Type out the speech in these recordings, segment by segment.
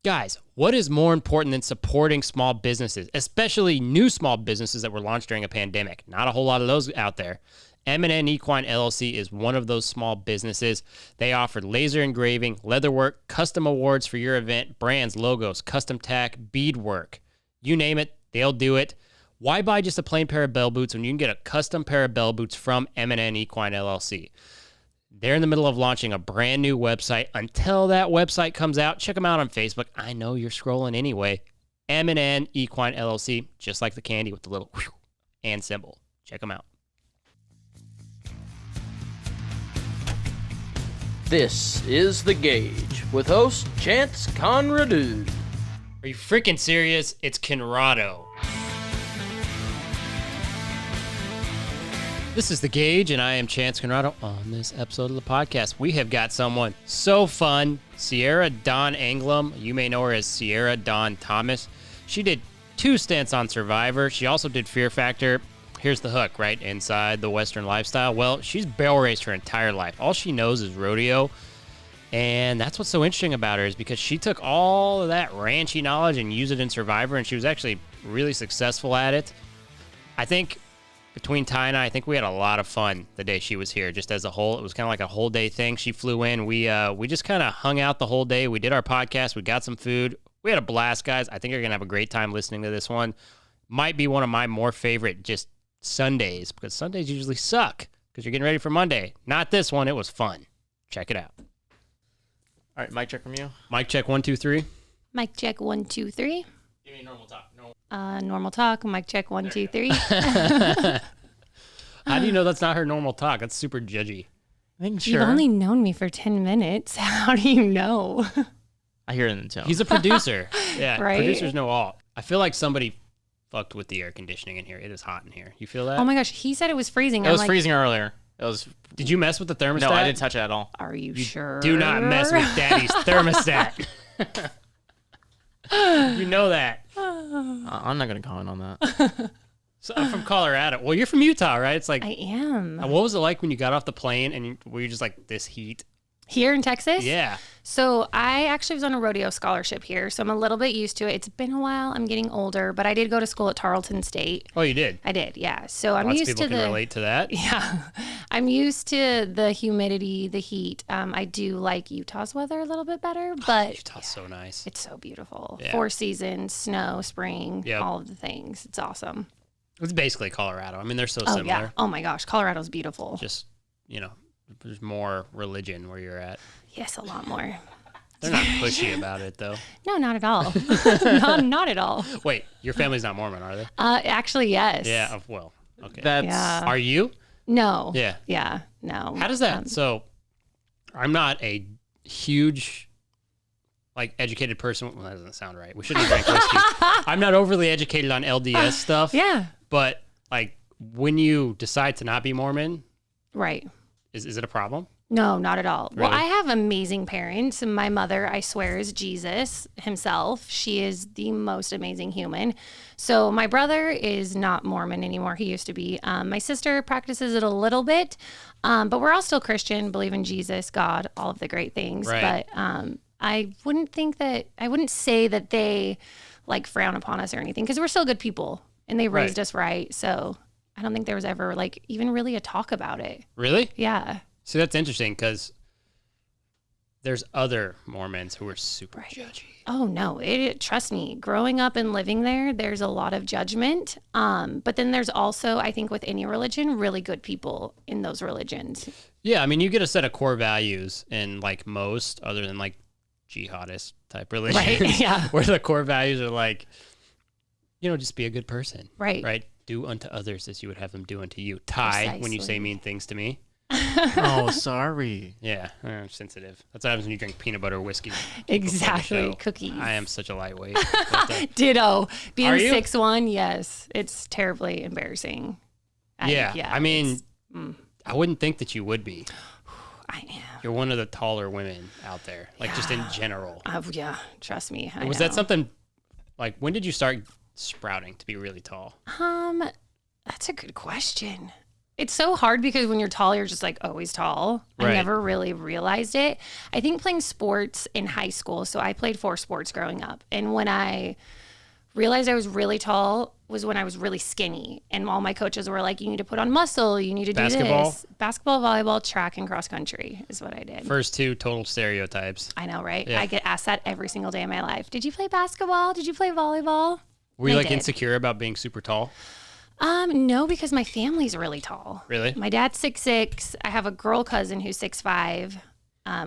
Guys, what is more important than supporting small businesses, especially new small businesses that were launched during a pandemic? Not a whole lot of those out there. M&N Equine LLC is one of those small businesses. They offer laser engraving, leatherwork, custom awards for your event, brands, logos, custom tack, beadwork. You name it, they'll do it. Why buy just a plain pair of bell boots when you can get a custom pair of bell boots from M&N Equine LLC? They're in the middle of launching a brand new website. Until that website comes out, check them out on Facebook. I know you're scrolling anyway. M&N Equine LLC, just like the candy with the little whew and symbol. Check them out. This is The Gauge with host Chance Conradu. Are you freaking serious? It's Conrado. This is The Gauge, and I am Chance Conrado. On this episode of the podcast, we have got someone so fun, Sierra Dawn Anglim. You may know her as Sierra Dawn Thomas. She did 2 stints on Survivor. She also did Fear Factor. Here's the hook, right? Inside the Western lifestyle. Well, she's barrel raced her entire life. All she knows is rodeo. And that's what's so interesting about her, is because she took all of that ranchy knowledge and used it in Survivor, and she was actually really successful at it. I think between Ty and I think we had a lot of fun the day she was here, just as a whole. It was kind of like a whole day thing. She flew in. We just kind of hung out the whole day. We did our podcast. We got some food. We had a blast, guys. I think you're going to have a great time listening to this one. Might be one of my more favorite just Sundays, because Sundays usually suck because you're getting ready for Monday. Not this one. It was fun. Check it out. All right, mic check from you. Mic check 1 2 3. Mic check 1 2 3. Give me normal talk. Normal talk. Mic check 1 2 3. How do you know that's not her normal talk? That's super judgy. I think You've only known me for 10 minutes. How do you know? I hear it in the tone. He's a producer. Yeah, Right? Producers know all. I feel like somebody fucked with the air conditioning in here. It is hot in here. You feel that? Oh my gosh, he said it was freezing. It was freezing earlier. It was. Did you mess with the thermostat? No, I didn't touch it at all. Are you sure? Do not mess with Daddy's thermostat. You know that. I'm not going to comment on that. So I'm from Colorado. Well, you're from Utah, right? It's like, I am. what was it like when you got off the plane and were you just like, this heat? Here in Texas? Yeah. So I actually was on a rodeo scholarship here, so I'm a little bit used to it. It's been a while. I'm getting older, but I did go to school at Tarleton State. Oh, you did? I did, yeah. So I'm Lots used of people to can relate to that. Yeah, I'm used to the humidity, the heat. I do like Utah's weather a little bit better, but Utah's so nice. it's so beautiful. Yeah. 4 seasons, snow, spring, Yep. all of the things. It's awesome. It's basically Colorado. I mean, they're so Oh, similar. yeah. Oh, my gosh. Colorado's beautiful. Just, there's more religion where you're at. Yes, a lot more. They're not pushy about it, though. No, not at all. not at all. Wait, your family's not Mormon, are they? Actually, yes. Yeah, well, okay. That's. Yeah. Are you? No. Yeah. Yeah, no. How does that? So, I'm not a huge, educated person. Well, that doesn't sound right. We shouldn't drink whiskey. I'm not overly educated on LDS stuff. Yeah. But, when you decide to not be Mormon, Right. is it a problem? No, not at all. Really? Well, I have amazing parents. My mother, I swear, is Jesus himself. She is the most amazing human. So my brother is not Mormon anymore. He used to be. My sister practices it a little bit, but we're all still Christian, believe in Jesus, God, all of the great things. Right. But I wouldn't say that they frown upon us or anything, because we're still good people and they raised us right. So I don't think there was ever even really a talk about it. Really? Yeah. See, that's interesting because there's other Mormons who are super judgy. Oh, no. Trust me, growing up and living there, there's a lot of judgment. But then there's also, I think with any religion, really good people in those religions. Yeah, I mean, you get a set of core values in most, other than jihadist type religions. Right, yeah. Where the core values are just be a good person. Right. Right? Do unto others as you would have them do unto you. Ty, when you say Precisely. mean things to me. Oh, sorry. Yeah, I'm sensitive. That's what happens when you drink peanut butter whiskey. Exactly. Show. Cookies. I am such a lightweight. But, Ditto. Being Are you? 6'1", yes. It's terribly embarrassing. I mean, I wouldn't think that you would be. I am. You're one of the taller women out there, just in general. Yeah, trust me. Was that something, when did you start sprouting to be really tall? That's a good question. It's so hard because when you're tall, you're just like always tall. Right. I never really realized it. I think playing sports in high school, so I played 4 sports growing up. And when I realized I was really tall was when I was really skinny. And all my coaches were like, you need to put on muscle, you need to do Basketball? this. Basketball, volleyball, track, and cross country is what I did. First 2 total stereotypes. I know, right? Yeah. I get asked that every single day of my life. Did you play basketball? Did you play volleyball? Were you I like did. insecure about being super tall? No, because my family's really tall. Really? My dad's 6'6". I have a girl cousin who's 6'5".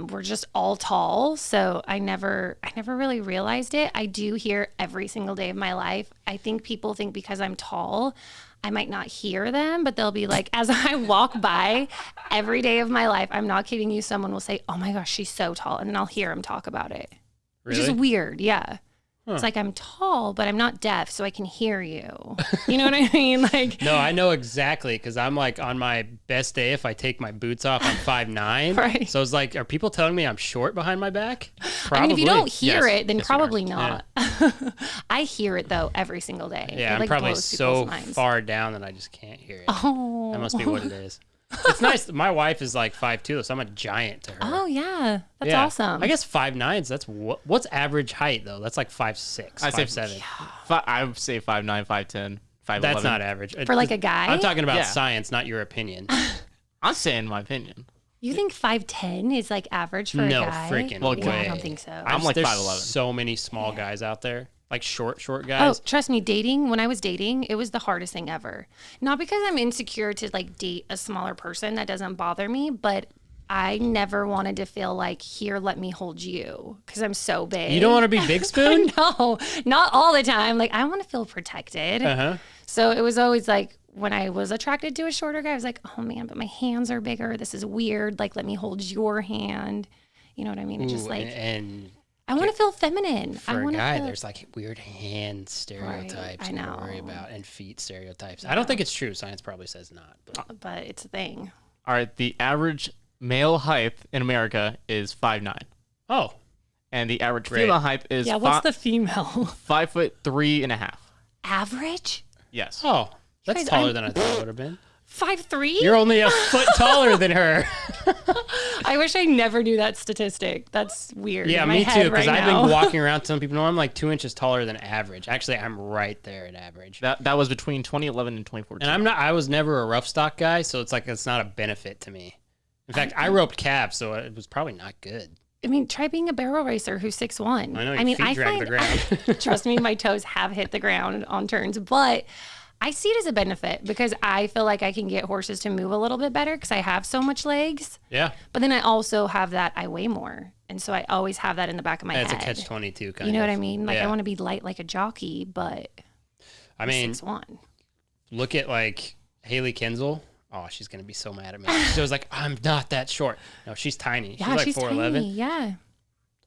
We're just all tall, so I never really realized it. I do hear every single day of my life. I think people think because I'm tall, I might not hear them, but they'll be like, as I walk by every day of my life, I'm not kidding you, someone will say, oh my gosh, she's so tall, and then I'll hear them talk about it. Which is Really? weird, yeah. It's like I'm tall, but I'm not deaf, so I can hear you. You know what I mean? Like, No, I know exactly because I'm like on my best day, if I take my boots off, I'm 5'9". Right. So it's like, are people telling me I'm short behind my back? Probably. I mean, if you don't hear Yes. it, then Yes, you are. probably not. I hear it though every single day. Yeah, It, I'm like, probably blows so people's minds. far down that I just can't hear it. Oh. That must be what it is. It's nice. My wife is like 5'2", so I'm a giant to her. Oh yeah, that's Yeah. awesome. I guess 5'9", that's what's average height though? That's like 5'6", I say 5'7". I would say 5'9", 5'10", 5'11". That's not average. For like a guy, I'm talking about Yeah. science, not your opinion. I'm saying my opinion. you think 5'10" is like average for No a guy? freaking Well, way. No, I don't think so. I'm like There's 5'11". so many small guys out there, like short Oh, guys. trust me, when I was dating, it was the hardest thing ever. Not because I'm insecure to like date a smaller person, that doesn't bother me, but I never wanted to feel like, here, let me hold you, because I'm so big. You don't want to be Big Spoon? No, not all the time. Like, I want to feel protected. Uh-huh. So it was always like, when I was attracted to a shorter guy, I was like, oh man, but my hands are bigger. This is weird. Like, let me hold your hand. You know what I mean? It's just Ooh, like, and I want to feel feminine. for I a want to guy, feel. there's like weird hand stereotypes I to know. worry about and feet stereotypes. I don't think it's true. Science probably says not. But But it's a thing. All right, the average male height in America is 5'9", oh, and the average Great. female height is Yeah, what's the female 5'3.5". average? Yes. oh, that's guys, taller I'm- than I thought it would have been. 5'3"? You're only a foot taller than her. I wish I never knew that statistic. That's weird. Yeah, in my me head too. Because right I've now. been walking around telling people, no, I'm like 2 inches taller than average. Actually, I'm right there at average. That was between 2011 and 2014. And I was never a rough stock guy, so it's like it's not a benefit to me. In fact, I roped calves, so it was probably not good. I mean, try being a barrel racer who's 6'1". I know, your mean, feet I drag the find, ground. trust me, my toes have hit the ground on turns, but I see it as a benefit because I feel like I can get horses to move a little bit better because I have so much legs. Yeah. But then I also have that I weigh more. And so I always have that in the back of my It's head. a catch-22 kind You know of. what I mean? Like, Yeah. I want to be light like a jockey, but I mean, 6'1". look at like Haley Kinsel. Oh, she's going to be so mad at me. She was like, I'm not that short. No, she's tiny. Yeah, she's like 4'11". tiny. Yeah.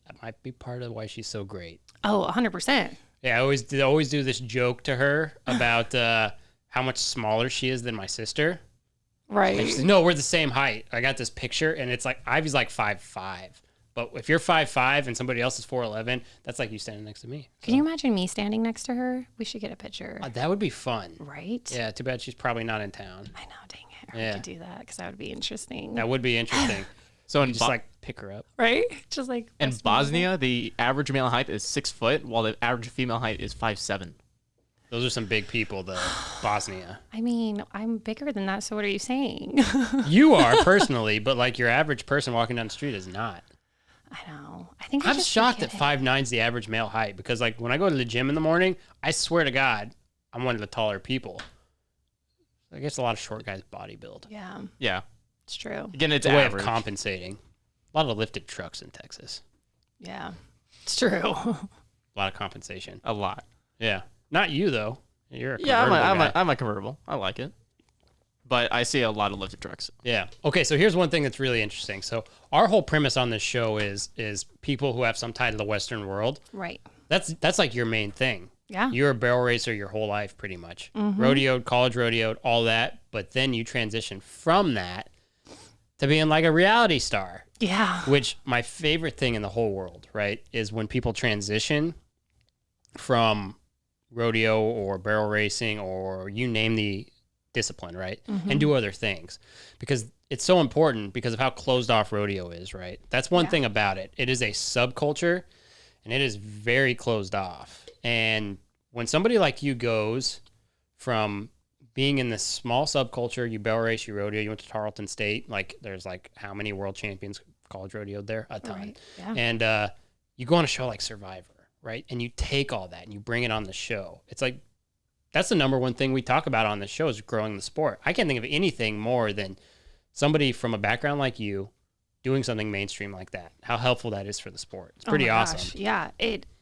That might be part of why she's so great. Oh, 100%. Yeah, I always do this joke to her about how much smaller she is than my sister. And Right. she's like, no, we're the same height. I got this picture, and it's like Ivy's like 5'5". But if you're 5'5" and somebody else is 4'11", that's like you standing next to me. Can you imagine me standing next to her? We should get a picture. That would be fun. Right? Yeah, too bad she's probably not in town. I know, dang it. I Yeah. have to do that because that would be interesting. That would be interesting. so in, Just like pick her up. Right? Just like in best man. Bosnia, the average male height is 6 foot, while the average female height is 5'7". Those are some big people, though. Bosnia. I mean, I'm bigger than that, so what are you saying? You are personally, but like your average person walking down the street is not. I know. I think I I'm just shocked that forget it. 5'9" is the average male height because like when I go to the gym in the morning, I swear to God, I'm one of the taller people. I guess a lot of short guys body build. Yeah, Yeah. it's true. Again, it's It's a way average. of compensating. A lot of lifted trucks in Texas. Yeah, it's true. A lot of compensation. A lot. Yeah. Not you, though. You're a Yeah, convertible guy. I'm a convertible. I like it. But I see a lot of lifted trucks. Yeah. Okay, so here's one thing that's really interesting. So our whole premise on this show is people who have some tie to the Western world. Right. That's like your main thing. Yeah. You're a barrel racer your whole life, pretty much. Rodeoed, college rodeoed, all that. But then you transition from that to being like a reality star, Yeah. which my favorite thing in the whole world, right, is when people transition from rodeo or barrel racing or you name the discipline, right? And do other things, because it's so important because of how closed off rodeo is, right? That's one thing about it. It is a subculture, and it is very closed off. And when somebody like you goes from being in this small subculture, you barrel race, you rodeo, you went to Tarleton State, like there's like how many world champions college rodeoed there? A ton. Right. Yeah. And you go on a show like Survivor, right? And you take all that and you bring it on the show. It's like, that's the number one thing we talk about on the show is growing the sport. I can't think of anything more than somebody from a background like you doing something mainstream like that, how helpful that is for the sport. It's pretty awesome. Gosh, yeah.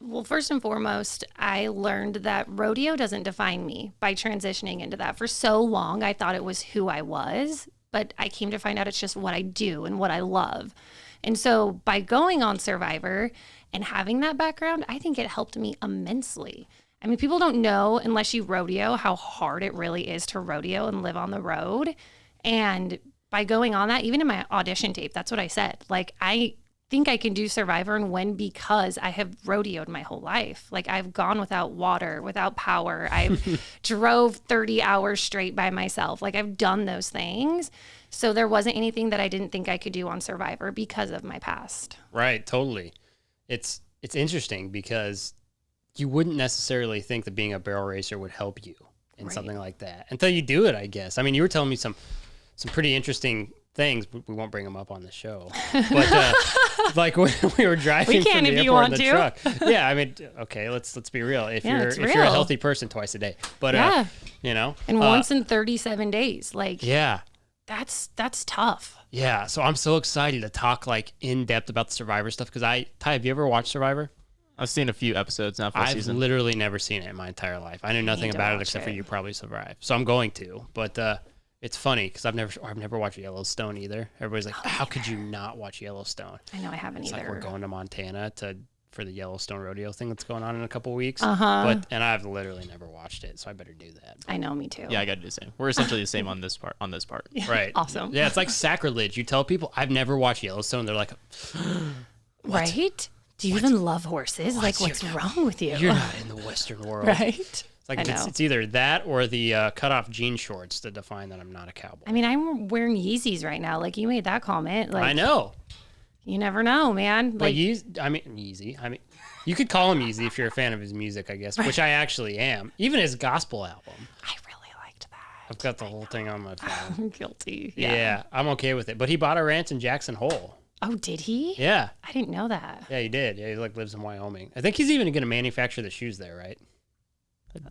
Well, first and foremost, I learned that rodeo doesn't define me by transitioning into that. For so long, I thought it was who I was, but I came to find out it's just what I do and what I love. And so by going on Survivor and having that background, I think it helped me immensely. I mean, people don't know unless you rodeo how hard it really is to rodeo and live on the road. And by going on that, even in my audition tape, that's what I said. Like, I think I can do Survivor and win because I have rodeoed my whole life. Like, I've gone without water, without power. I've drove 30 hours straight by myself. Like, I've done those things. So there wasn't anything that I didn't think I could do on Survivor because of my past. Right, totally. It's interesting because you wouldn't necessarily think that being a barrel racer would help you in something like that until you do it, I guess. I mean, you were telling me some pretty interesting things. We won't bring them up on the show, but like when we were driving from the airport in the truck. Yeah, I mean, okay, let's be real. If you're a healthy person, twice a day, but you know, and once in 37 days, like that's tough. Yeah, so I'm so excited to talk like in depth about the Survivor stuff because Ty, have you ever watched Survivor? I've seen a few episodes now. I've literally never seen it in my entire life. I knew nothing about it except for You Probably Survive. So I'm going to, but it's funny because I've never watched Yellowstone either. Everybody's like, how could you not watch Yellowstone? I know I haven't either. Like we're going to Montana for the Yellowstone rodeo thing that's going on in a couple weeks. And I've literally never watched it, so I better do that. I know, me too. Yeah, I got to do the same. We're essentially the same on this part. Right. Awesome. Yeah, it's like sacrilege. You tell people I've never watched Yellowstone, they're like, what? Right? Do you even love horses? Like, what's wrong with you? You're not in the Western world. Right? It's like it's either that or the cut-off jean shorts to define that I'm not a cowboy. I mean, I'm wearing Yeezys right now. Like, you made that comment. Like, I know. You never know, man. Like, Yeezy. I mean, you could call him Yeezy if you're a fan of his music, I guess, which I actually am. Even his gospel album. I really liked that. I've got the whole thing on my phone. I'm guilty. Yeah, I'm okay with it. But he bought a ranch in Jackson Hole. Oh, did he? Yeah. I didn't know that. Yeah, he did. Yeah, he like lives in Wyoming. I think he's even going to manufacture the shoes there, right?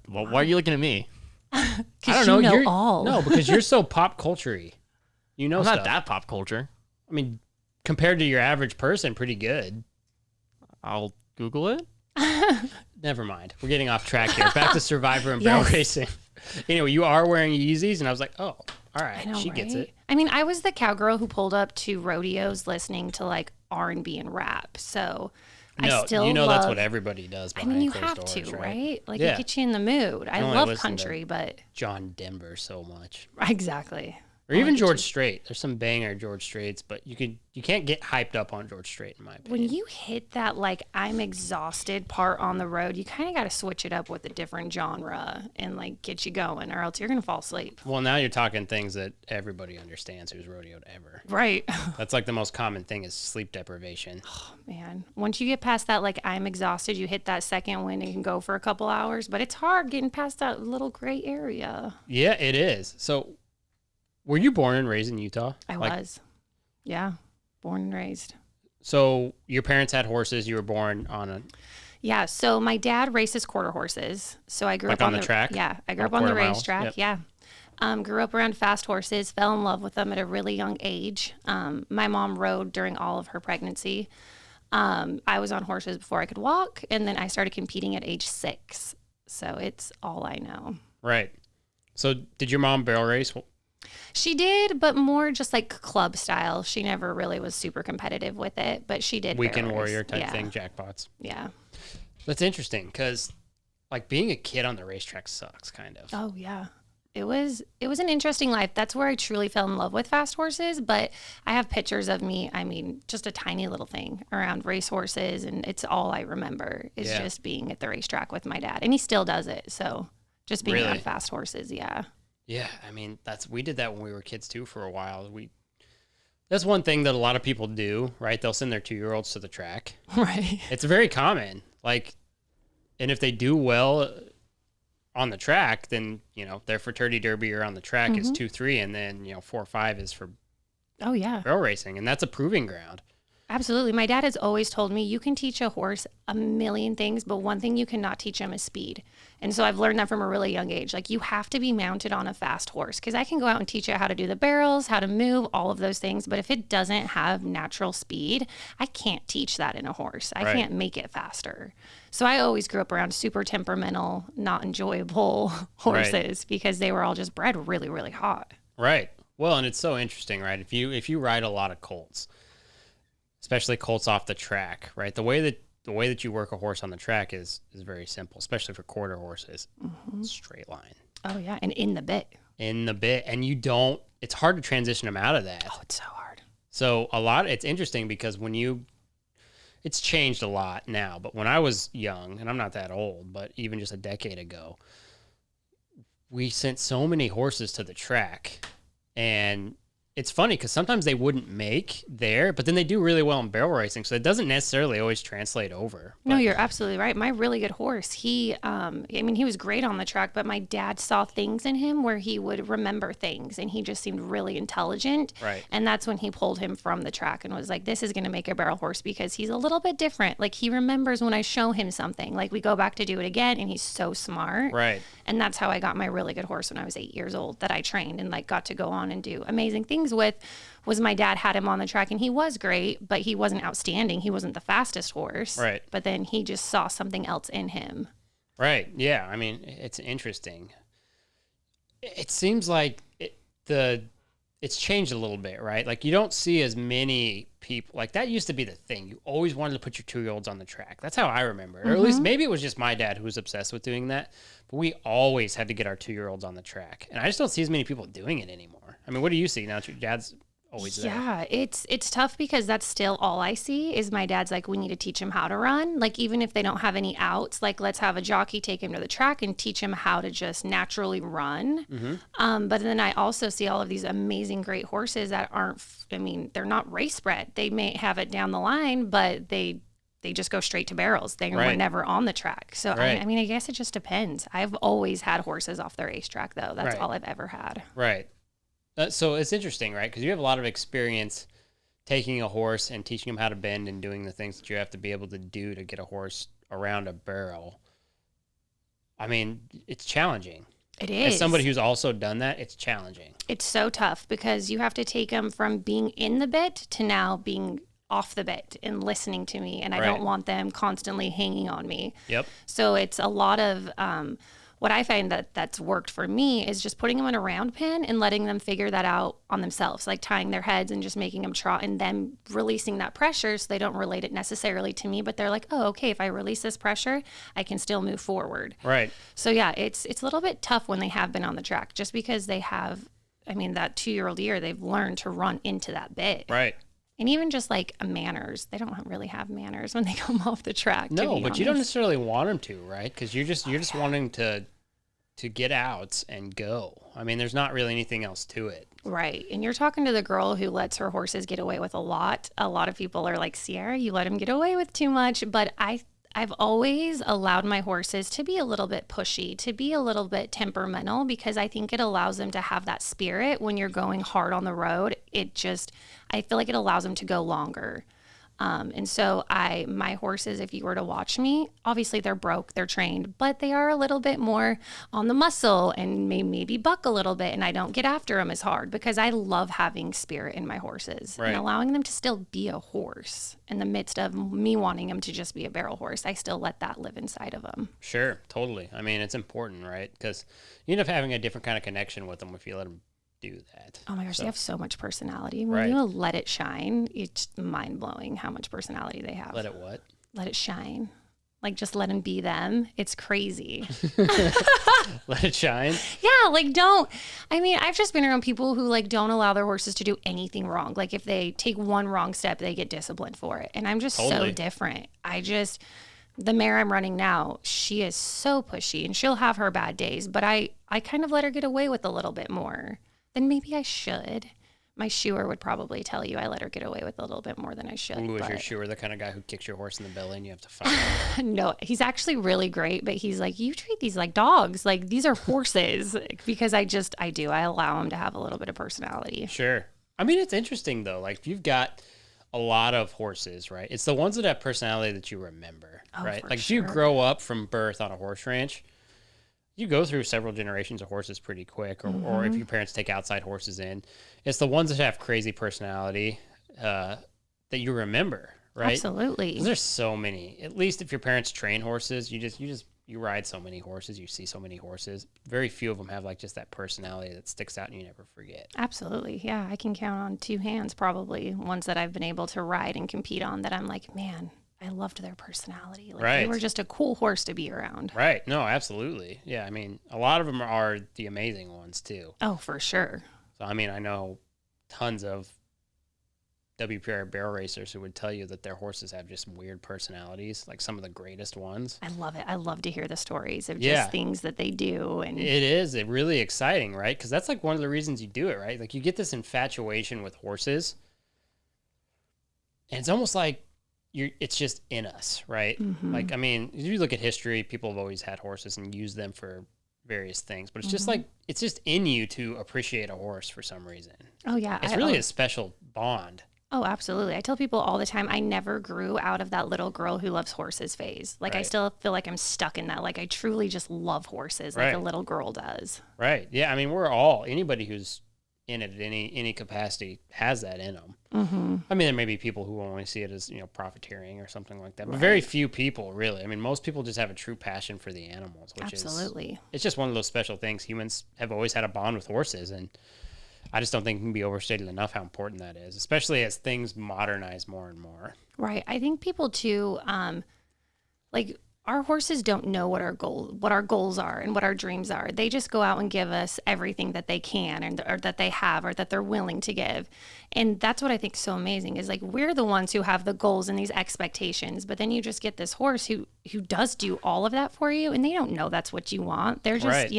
Well, why are you looking at me? I don't know. You're all. No, because you're so pop culture-y. You know I'm stuff. not that pop culture. I mean, compared to your average person, pretty good. I'll Google it. Never mind. We're getting off track here. Back to Survivor and barrel racing. Anyway, you are wearing Yeezys, and I was like, oh, all right, she gets it. I mean, I was the cowgirl who pulled up to rodeos listening to like R&B and rap. So I still that's what everybody does. I mean, you closed have doors, to, right? Like, it gets you in the mood. I love country, but John Denver so much. Exactly. Or even George Strait. There's some banger George Straits, but you can't get hyped up on George Strait, in my opinion. When you hit that, like, I'm exhausted part on the road, you kind of got to switch it up with a different genre and, like, get you going, or else you're going to fall asleep. Well, now you're talking things that everybody understands who's rodeoed ever. Right. That's, like, the most common thing is sleep deprivation. Oh, man. Once you get past that, like, I'm exhausted, you hit that second wind and can go for a couple hours, but it's hard getting past that little gray area. Yeah, it is. So, were you born and raised in Utah? I was. Yeah. Born and raised. So your parents had horses. You were born on a... Yeah. So my dad races quarter horses. So I grew up on the track? Yeah. I grew up on the racetrack. Yep. Yeah. Grew up around fast horses. Fell in love with them at a really young age. My mom rode during all of her pregnancy. I was on horses before I could walk. And then I started competing at age 6. So it's all I know. Right. So did your mom barrel race? She did, but more just like club style. She never really was super competitive with it, but she did. Weekend warrior type thing, jackpots. Yeah. That's interesting because, like, being a kid on the racetrack sucks, kind of. Oh, yeah. It was an interesting life. That's where I truly fell in love with fast horses, but I have pictures of me, I mean, just a tiny little thing around race horses, and it's all I remember is just being at the racetrack with my dad, and he still does it, so just being on fast horses, yeah. Yeah, I mean, we did that when we were kids too for a while. That's one thing that a lot of people do, right? They'll send their 2-year-olds to the track. Right. It's very common. Like, and if they do well on the track, then, their fraternity derby or on the track is 2-3, and then, 4-5 is for Oh, yeah. barrel racing, and that's a proving ground. Absolutely. My dad has always told me you can teach a horse a million things, but one thing you cannot teach him is speed. And so I've learned that from a really young age. Like, you have to be mounted on a fast horse, because I can go out and teach it how to do the barrels, how to move, all of those things. But if it doesn't have natural speed, I can't teach that in a horse. I can't make it faster. So I always grew up around super temperamental, not enjoyable horses because they were all just bred really, really hot. Right. Well, and it's so interesting, right? If you ride a lot of colts, especially colts off the track, right? The way that you work a horse on the track is very simple, especially for quarter horses. Straight line. Oh, yeah. And in the bit. And it's hard to transition them out of that. Oh, it's so hard. So it's interesting because it's changed a lot now, but when I was young, and I'm not that old, but even just a decade ago, we sent so many horses to the track, and it's funny because sometimes they wouldn't make there, but then they do really well in barrel racing. So it doesn't necessarily always translate over. No, you're absolutely right. My really good horse, he was great on the track, but my dad saw things in him where he would remember things, and he just seemed really intelligent. Right. And that's when he pulled him from the track and was like, this is going to make a barrel horse because he's a little bit different. Like, he remembers when I show him something. Like, we go back to do it again, and he's so smart. Right. And that's how I got my really good horse when I was 8 years old that I trained and like got to go on and do amazing things with. Was my dad had him on the track, and he was great, but he wasn't outstanding. He wasn't the fastest horse. Right. But then he just saw something else in him. Right. Yeah. I mean, it's interesting. It seems like it's changed a little bit, right? Like, you don't see as many people. Like, that used to be the thing. You always wanted to put your 2-year-olds on the track. That's how I remember it. Or at least maybe it was just my dad who was obsessed with doing that. But we always had to get our 2-year-olds on the track. And I just don't see as many people doing it anymore. I mean, what do you see now that your dad's always there? Yeah, it's tough because that's still all I see is my dad's like, we need to teach him how to run. Like, even if they don't have any outs, like, let's have a jockey take him to the track and teach him how to just naturally run. But then I also see all of these amazing, great horses that they're not race bred. They may have it down the line, but they just go straight to barrels. They were never on the track. So, I guess it just depends. I've always had horses off the racetrack, though. That's all I've ever had. Right. So it's interesting, right? Because you have a lot of experience taking a horse and teaching him how to bend and doing the things that you have to be able to do to get a horse around a barrel. I mean, it's challenging. It is. As somebody who's also done that, it's challenging. It's so tough because you have to take them from being in the bit to now being off the bit and listening to me. And I don't want them constantly hanging on me. Yep. So it's a lot of... what I find that's worked for me is just putting them in a round pen and letting them figure that out on themselves, like tying their heads and just making them trot and then releasing that pressure so they don't relate it necessarily to me, but they're like, oh, okay, if I release this pressure, I can still move forward. Right. So yeah, it's a little bit tough when they have been on the track just because they have, that 2-year-old year, they've learned to run into that bit. Right. And even just like manners, they don't really have manners when they come off the track. No, but you don't necessarily want them to, right? Because you're just wanting to get out and go. I mean, there's not really anything else to it. Right. And you're talking to the girl who lets her horses get away with a lot. A lot of people are like, Sierra, you let them get away with too much. But I've always allowed my horses to be a little bit pushy, to be a little bit temperamental, because I think it allows them to have that spirit when you're going hard on the road. I feel like it allows them to go longer. And so my horses, if you were to watch me, obviously they're broke, they're trained, but they are a little bit more on the muscle and maybe buck a little bit. And I don't get after them as hard because I love having spirit in my horses and allowing them to still be a horse in the midst of me wanting them to just be a barrel horse. I still let that live inside of them. Sure. Totally. I mean, it's important, right? Because you end up having a different kind of connection with them if you let them do that. Oh my gosh, they have so much personality. When you let it shine, it's mind-blowing how much personality they have. Let it what? Let it shine. Like, just let them be them. It's crazy. Let it shine? Yeah, I've just been around people who don't allow their horses to do anything wrong. Like, if they take one wrong step, they get disciplined for it. And I'm just so different. The mare I'm running now, she is so pushy and she'll have her bad days, but I I kind of let her get away with a little bit more than maybe I should. My shoer would probably tell you I let her get away with a little bit more than I should. Ooh, is your shoer the kind of guy who kicks your horse in the belly and you have to fight him? No, he's actually really great, but he's like, you treat these like dogs. Like, these are horses. Because I do. I allow him to have a little bit of personality. Sure. I mean, it's interesting, though. Like, you've got a lot of horses, right? It's the ones that have personality that you remember, right? Like, if you grow up from birth on a horse ranch, you go through several generations of horses pretty quick, or if your parents take outside horses in, it's the ones that have crazy personality that you remember, right? Absolutely. 'Cause there's so many. At least if your parents train horses, you ride so many horses, you see so many horses. Very few of them have like just that personality that sticks out and you never forget. Absolutely. Yeah, I can count on two hands probably ones that I've been able to ride and compete on that I'm like, man, I loved their personality. Like, they were just a cool horse to be around. Right. No, absolutely. Yeah, I mean, a lot of them are the amazing ones too. Oh, for sure. So, I mean, I know tons of WPR barrel racers who would tell you that their horses have just weird personalities, like some of the greatest ones. I love it. I love to hear the stories of just things that they do. And it is really exciting, right? Because that's like one of the reasons you do it, right? Like, you get this infatuation with horses, and it's almost like it's just in us, right? Like, I mean, if you look at history, people have always had horses and used them for various things, but it's just like, it's just in you to appreciate a horse for some reason. Oh, yeah. It's really a special bond. Oh, absolutely. I tell people all the time, I never grew out of that little girl who loves horses phase. Like, I still feel like I'm stuck in that. Like, I truly just love horses like a little girl does. Right. Yeah. I mean, anybody who's in it at any capacity has that in them. I mean, there may be people who only see it as, profiteering or something like that, but very few people really. I mean, most people just have a true passion for the animals, which it's just one of those special things. Humans have always had a bond with horses, and I just don't think it can be overstated enough how important that is, especially as things modernize more and more. Right. I think people too, like, our horses don't know what our goals are and what our dreams are. They just go out and give us everything that they can or that they have or that they're willing to give. And that's what I think is so amazing is, like, we're the ones who have the goals and these expectations, but then you just get this horse who does do all of that for you, and they don't know that's what you want. They're just,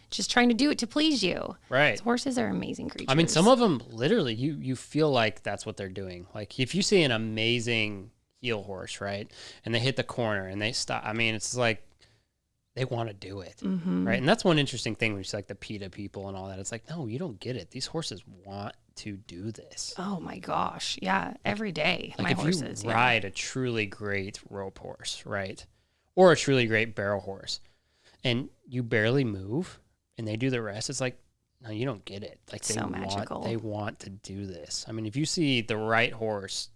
just trying to do it to please you. Right. These horses are amazing creatures. I mean, some of them literally, you feel like that's what they're doing. Like, if you see an amazing heel horse, right, and they hit the corner and they stop, I mean, it's like they want to do it, right? And that's one interesting thing when you see like the PETA people and all that. It's like, no, you don't get it. These horses want to do this. Oh my gosh, yeah, every day. Like, my if horses, you ride a truly great rope horse, right, or a truly great barrel horse, and you barely move, and they do the rest, it's like, no, you don't get it. Like, so magical. They want to do this. I mean, if you see the right horse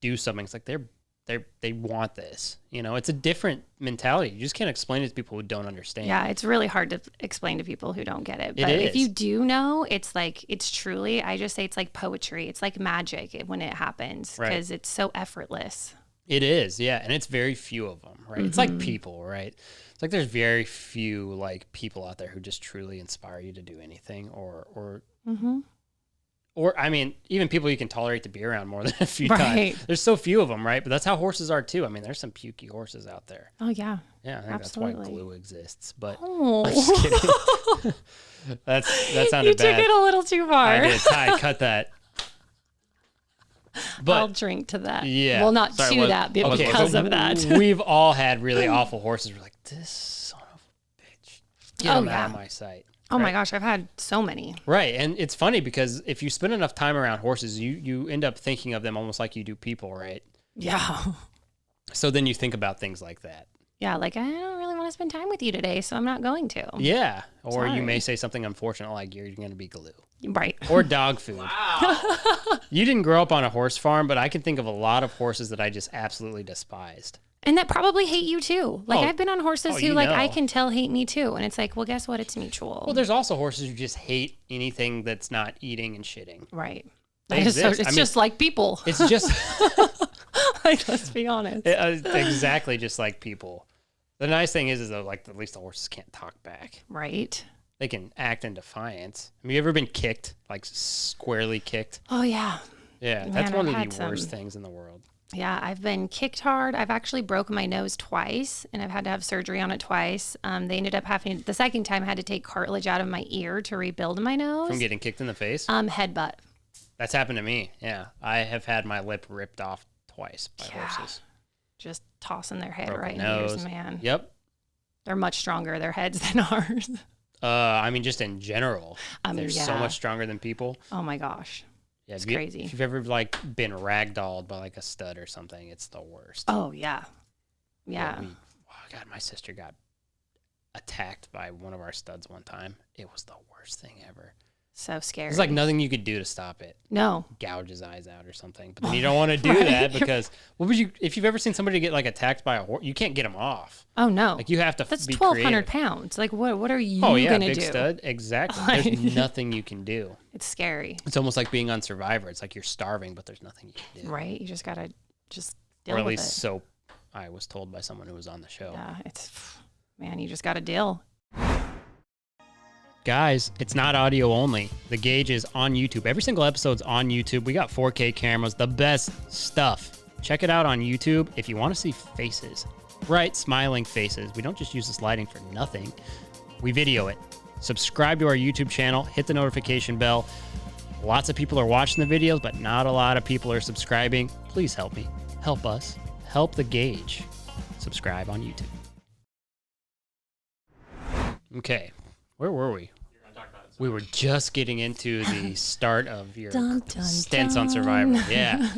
do something, it's like they want this. It's a different mentality. You just can't explain it to people who don't understand. Yeah, it's really hard to explain to people who don't get it. But if you do know, it's like, it's truly, I just say it's like poetry. It's like magic when it happens because it's so effortless. It is, yeah, and it's very few of them, right? It's like people, right? It's like there's very few like people out there who just truly inspire you to do anything, or I mean, even people you can tolerate to be around more than a few times. There's so few of them, right? But that's how horses are too. I mean, there's some pukey horses out there. Oh yeah. Yeah, I think absolutely. That's why glue exists. But I'm just kidding. that sounded bad. You took it a little too far. I did. Ty, cut that. But I'll drink to that. Yeah. Well, not to that, but because of that. We've all had really awful horses. We're like, this son of a bitch. Get him out of my sight. Oh my gosh, I've had so many. Right, and it's funny because if you spend enough time around horses, you end up thinking of them almost like you do people, right? Yeah. So then you think about things like that. Yeah, like, I don't really want to spend time with you today, so I'm not going to. Yeah, or you may say something unfortunate like you're going to be glue. Right. Or dog food. Wow. You didn't grow up on a horse farm, but I can think of a lot of horses that I just absolutely despised. And that probably hate you too. Like, I've been on horses who, like, I can tell hate me too. And it's like, well, guess what? It's mutual. Well, there's also horses who just hate anything that's not eating and shitting. Right. It's just like people. It's just... like, let's be honest. Exactly just like people. The nice thing is though, like, at least the horses can't talk back. Right. They can act in defiance. Have you ever been kicked? Like, squarely kicked? Oh, yeah. Yeah, that's one of the worst things in the world. Yeah, I've been kicked hard. I've actually broken my nose twice, and I've had to have surgery on it twice. They ended up having, the second time I had to take cartilage out of my ear to rebuild my nose. From getting kicked in the face? Headbutt. That's happened to me, yeah. I have had my lip ripped off twice by horses. Just tossing their head Broken right nose. in ears, man. Yep. They're much stronger, their heads, than ours. I mean, just in general. They're so yeah. much stronger than people. Oh my gosh. Yeah, It's crazy. If you've ever like been ragdolled by like a stud or something, it's the worst. Oh, yeah. Yeah. God, my sister got attacked by one of our studs one time. It was the worst thing ever. So scary. There's like nothing you could do to stop it. No. Gouge his eyes out or something. But then you don't want to do that because if you've ever seen somebody get like attacked by a horse, you can't get them off. Oh, no. Like you have to That's be 1,200 creative. pounds. Like, what are you Oh, yeah, going to big do? stud. Exactly. There's nothing you can do. It's scary. It's almost like being on Survivor. It's like you're starving, but there's nothing you can do. Right? You just got to just deal Or at with least it. so I was told by someone who was on the show. Yeah, man, you just got to deal. Guys, it's not audio only. The Gauge is on YouTube. Every single episode's on YouTube. We got 4K cameras, the best stuff. Check it out on YouTube if you want to see faces. Bright, smiling faces. We don't just use this lighting for nothing. We video it. Subscribe to our YouTube channel. Hit the notification bell. Lots of people are watching the videos, but not a lot of people are subscribing. Please help me. Help us. Help the Gauge. Subscribe on YouTube. Okay. Where were we? We were just getting into the start of your stints on Survivor. Yeah.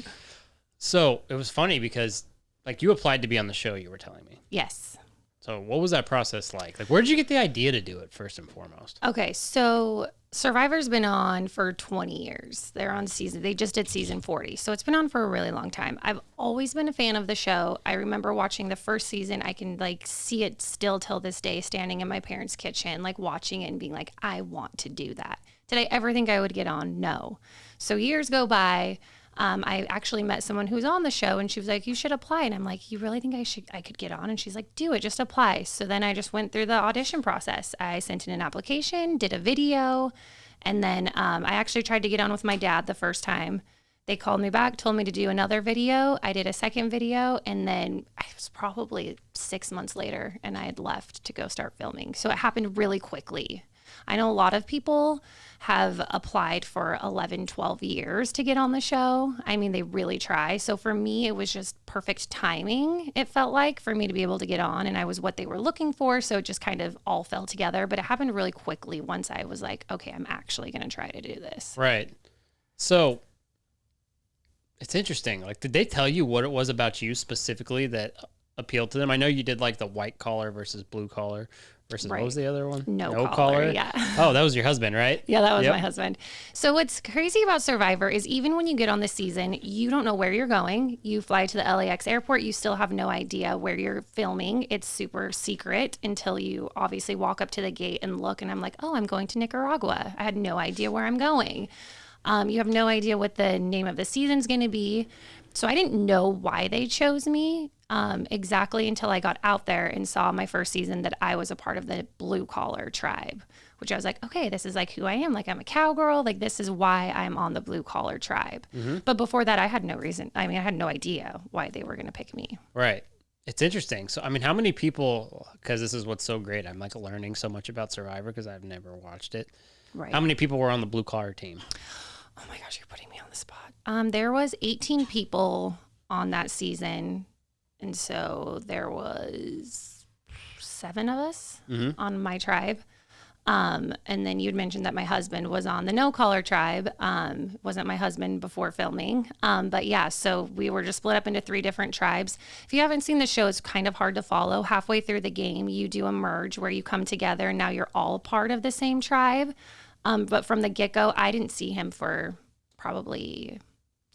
So it was funny because, like, you applied to be on the show, you were telling me. Yes. So what was that process like? Like, where did you get the idea to do it, first and foremost? Okay, so Survivor's been on for 20 years. They just did season 40. So it's been on for a really long time. I've always been a fan of the show. I remember watching the first season. I can like see it still till this day, standing in my parents' kitchen, like watching it and being like, I want to do that. Did I ever think I would get on? No. So years go by. I actually met someone who's on the show and she was like, you should apply. And I'm like, you really think I could get on? And she's like, do it, just apply. So then I just went through the audition process. I sent in an application, did a video. And then I actually tried to get on with my dad the first time. They called me back, told me to do another video. I did a second video. And then it was probably 6 months later and I had left to go start filming. So it happened really quickly. I know a lot of people have applied for 11, 12 years to get on the show. I mean, they really try. So for me, it was just perfect timing, it felt like, for me to be able to get on. And I was what they were looking for. So it just kind of all fell together. But it happened really quickly once I was like, okay, I'm actually going to try to do this. Right. So it's interesting. Like, did they tell you what it was about you specifically that appealed to them? I know you did like the white collar versus blue collar versus Right. What was the other one? No collar, yeah. Oh, that was your husband, right? Yeah, that was Yep. my husband. So what's crazy about Survivor is even when you get on the season, you don't know where you're going. You fly to the LAX airport, you still have no idea where you're filming. It's super secret until you obviously walk up to the gate and look, and I'm like, oh, I'm going to Nicaragua. I had no idea where I'm going. You have no idea what the name of the season's going to be. So I didn't know why they chose me exactly until I got out there and saw my first season that I was a part of the blue collar tribe, which I was like, okay, this is like who I am. Like, I'm a cowgirl. Like, this is why I'm on the blue collar tribe. Mm-hmm. But before that, I had no reason. I mean, I had no idea why they were going to pick me. Right. It's interesting. So, I mean, how many people, because this is what's so great, I'm like learning so much about Survivor because I've never watched it. Right. How many people were on the blue collar team? Oh my gosh, you're putting me on the spot. There was 18 people on that season. And so there was 7 of us on my tribe. And then you'd mentioned that my husband was on the no collar tribe. Wasn't my husband before filming. But yeah, so we were just split up into 3 different tribes. If you haven't seen the show, it's kind of hard to follow. Halfway through the game, you do a merge where you come together and now you're all part of the same tribe. But from the get-go, I didn't see him for probably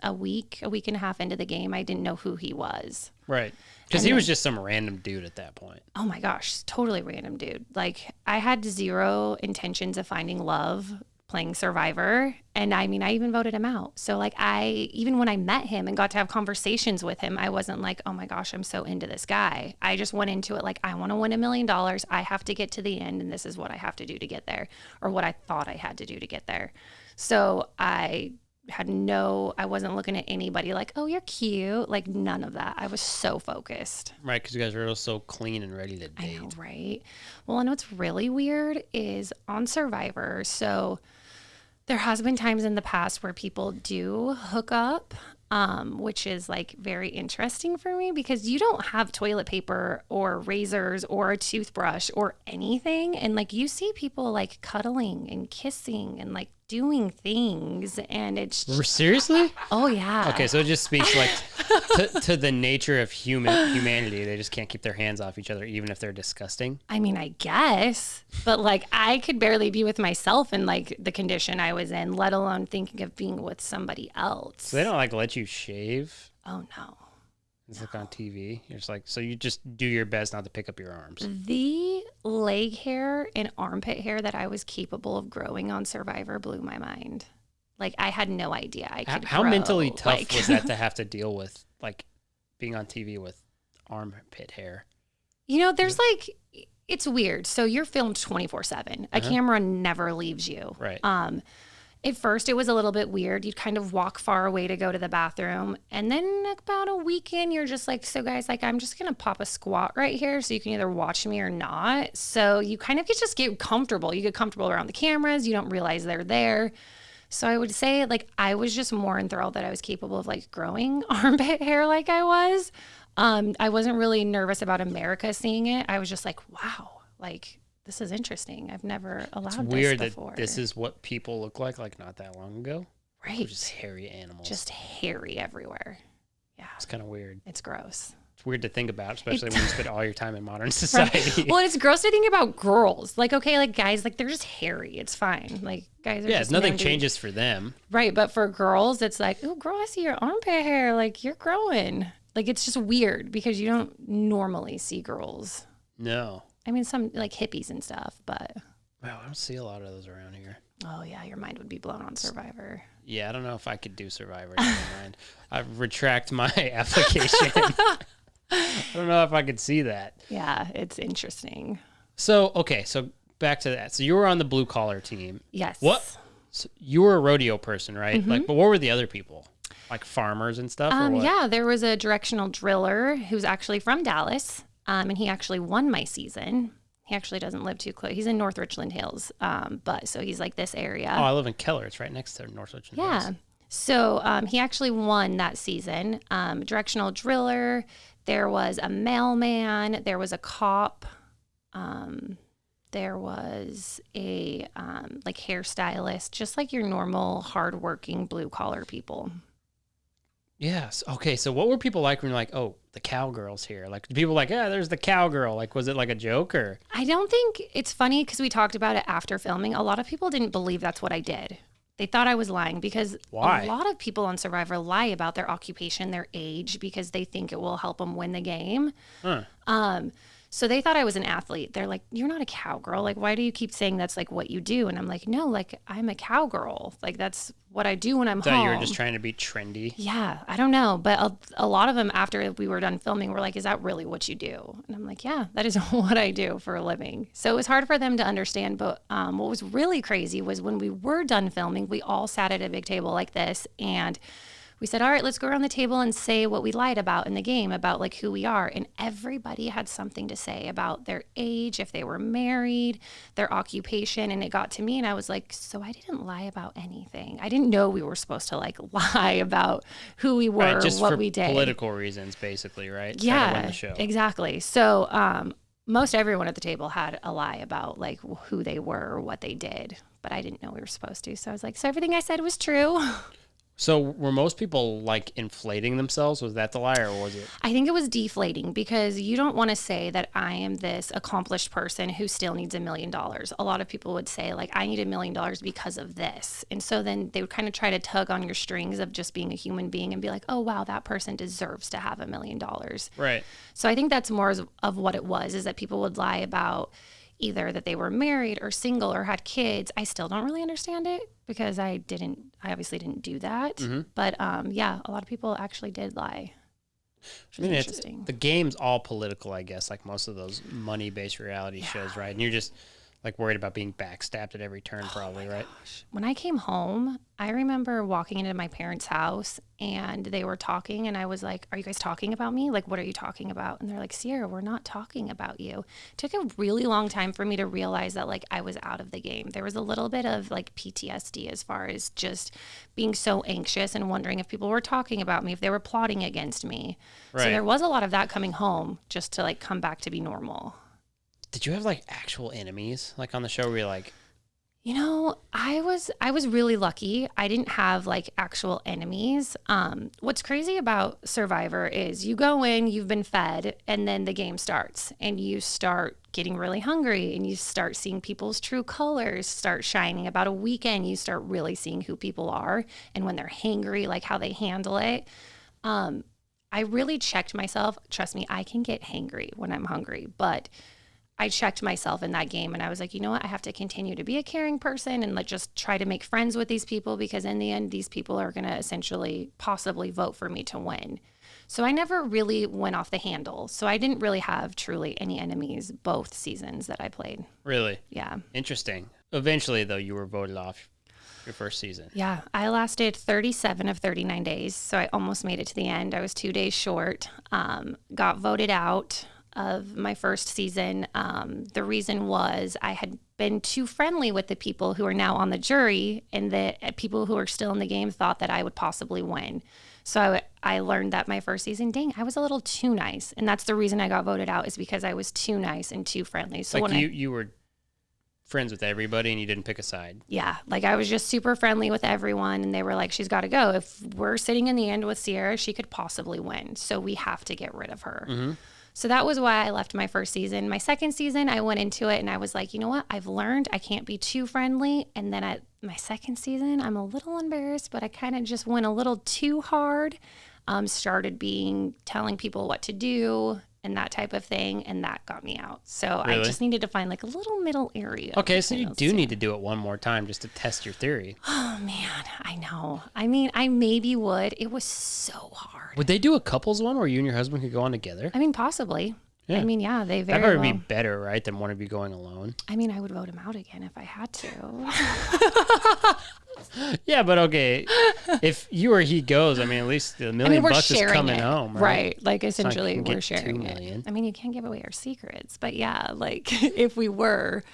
a week and a half into the game. I didn't know who he was. Right. Because he was just some random dude at that point. Oh my gosh, totally random dude. Like, I had 0 intentions of finding love playing Survivor. And I mean, I even voted him out. So like, even when I met him and got to have conversations with him, I wasn't like, oh my gosh, I'm so into this guy. I just went into it like, I want to win $1 million. I have to get to the end, and this is what I have to do to get there, or what I thought I had to do to get there. So I I wasn't looking at anybody like, oh, you're cute. Like none of that. I was so focused. Right, because you guys are so clean and ready to date. I know, right? Well, and what's really weird is on Survivor. So there has been times in the past where people do hook up, which is like very interesting for me because you don't have toilet paper or razors or a toothbrush or anything. And like you see people like cuddling and kissing and like doing things, and it's Seriously? oh yeah. Okay, so it just speaks like to the nature of humanity. They just can't keep their hands off each other, even if they're disgusting. I mean, I guess, but like I could barely be with myself in like the condition I was in, let alone thinking of being with somebody else. So they don't like let you shave. Oh no. It's like on TV. You're just like, so you just do your best not to pick up your arms. The leg hair and armpit hair that I was capable of growing on Survivor blew my mind. Like I had no idea I could How grow. mentally tough Like, was that to have to deal with, like being on TV with armpit hair? You know, there's like, it's weird. So you're filmed 24/7. A camera never leaves you. Right. At first, it was a little bit weird. You'd kind of walk far away to go to the bathroom. And then about a week in, you're just like, so guys, like, I'm just going to pop a squat right here so you can either watch me or not. So you kind of just get comfortable. You get comfortable around the cameras. You don't realize they're there. So I would say, like, I was just more enthralled that I was capable of, like, growing armpit hair like I was. I wasn't really nervous about America seeing it. I was just like, wow, like, this is interesting. I've never allowed It's weird this before. that this is what people look like not that long ago. right. Just hairy animals. Just hairy everywhere. Yeah, It's kind of weird. it's gross. It's weird to think about, especially when you spend all your time in modern society. Well, it's gross to think about girls. Like, okay, like guys, like they're just hairy. It's fine. Like guys are Yeah, just nothing known to- changes for them. Right, but for girls, it's like, oh, girl, I see your armpit hair. Like you're growing. Like it's just weird because you don't normally see girls. No. I mean, some like hippies and stuff, but Wow, I don't see a lot of those around here. oh yeah, your mind would be blown on Survivor. Yeah, I don't know if I could do Survivor. Never mind. I retract my application. I don't know if I could see that. Yeah, it's interesting. So, okay, so back to that. So you were on the blue collar team. Yes. What? So you were a rodeo person, right? Like, but what were the other people? Like farmers and stuff? Or what? Yeah, there was a directional driller who's actually from Dallas, and he actually won my season. He actually doesn't live too close. He's in North Richland Hills, but so he's like this area. Oh, I live in Keller. It's right next to North Richland Yeah. Hills. So he actually won that season. Directional driller. There was a mailman. There was a cop. There was a like hairstylist, just like your normal hardworking blue collar people. Yes. Okay. So what were people like when you're like, oh, the cowgirl's here? Like, people like, yeah, there's the cowgirl. Like, was it like a joke or? I don't think it's funny because we talked about it after filming. A lot of people didn't believe that's what I did. They thought I was lying because Why? a lot of people on Survivor lie about their occupation, their age, because they think it will help them win the game. Huh. So they thought I was an athlete. They're like, you're not a cowgirl. Like, why do you keep saying that's like what you do? And I'm like, no, like I'm a cowgirl. Like that's what I do when I'm Thought home. you were just trying to be trendy. Yeah, I don't know. But a lot of them after we were done filming were like, is that really what you do? And I'm like, yeah, that is what I do for a living. So it was hard for them to understand. But what was really crazy was when we were done filming, we all sat at a big table like this and we said, all right, let's go around the table and say what we lied about in the game, about like who we are. And everybody had something to say about their age, if they were married, their occupation. And it got to me and I was like, so I didn't lie about anything. I didn't know we were supposed to like lie about who we were, Right, just what for we did. political reasons, basically, right? Try to Yeah, win the show. exactly. So most everyone at the table had a lie about like who they were or what they did, but I didn't know we were supposed to. So I was like, so everything I said was true. So were most people like inflating themselves? Was that the lie or was it? I think it was deflating because you don't want to say that I am this accomplished person who still needs $1 million. A lot of people would say like, I need $1 million because of this. And so then they would kind of try to tug on your strings of just being a human being and be like, oh, wow, that person deserves to have $1 million. Right. So I think that's more of what it was, is that people would lie about either that they were married or single or had kids. I still don't really understand it because I obviously didn't do that. Mm-hmm. But yeah, a lot of people actually did lie. Which I was mean, interesting. the game's all political, I guess, like most of those money-based reality shows, right? And you're just Like worried about being backstabbed at every turn, probably, right? When I came home, I remember walking into my parents' house and they were talking and I was like, are you guys talking about me? Like, what are you talking about? And they're like, Sierra, we're not talking about you. It took a really long time for me to realize that like I was out of the game. There was a little bit of like PTSD as far as just being so anxious and wondering if people were talking about me, if they were plotting against me. Right. So there was a lot of that coming home just to like come back to be normal. Did you have like actual enemies like on the show where you're like, You know, I was really lucky. I didn't have like actual enemies. What's crazy about Survivor is you go in, you've been fed, and then the game starts and you start getting really hungry and you start seeing people's true colors start shining. About a weekend, you start really seeing who people are and when they're hangry, like how they handle it. I really checked myself. Trust me, I can get hangry when I'm hungry, but I checked myself in that game and I was like, you know what? I have to continue to be a caring person and like just try to make friends with these people because in the end, these people are going to essentially possibly vote for me to win. So I never really went off the handle. So I didn't really have truly any enemies both seasons that I played. really? Yeah. Interesting. Eventually, though, you were voted off your first season. Yeah. I lasted 37 of 39 days. So I almost made it to the end. I was 2 days short. Got voted out of my first season. The reason was I had been too friendly with the people who are now on the jury, and the people who are still in the game thought that I would possibly win. So I learned that my first season, dang, I was a little too nice. And that's the reason I got voted out, is because I was too nice and too friendly. So like when you were friends with everybody and you didn't pick a side. yeah, like I was just super friendly with everyone and they were like, she's got to go. If we're sitting in the end with Sierra, she could possibly win. So we have to get rid of her. Mm-hmm. So that was why I left my first season. My second season, I went into it and I was like, you know what? I've learned I can't be too friendly. And then at my second season, I'm a little embarrassed, but I kind of just went a little too hard. Started telling people what to do and that type of thing. And that got me out. So Really? I just needed to find like a little middle area. Okay, so between you those do two. need to do it one more time just to test your theory. Oh man, I know. I mean, I maybe would. It was so hard. Would they do a couples one where you and your husband could go on together? I mean, possibly. Yeah. I mean, yeah, they That'd very probably well. be better, right, than one of you going alone. I mean, I would vote him out again if I had to. Yeah, but okay, if you or he goes, I mean, at least the $1 million we're bucks is sharing coming it. home, right? Right. Like, not essentially, gonna we're get sharing $2 it. million. I mean, you can't give away our secrets, but yeah, like, if we were,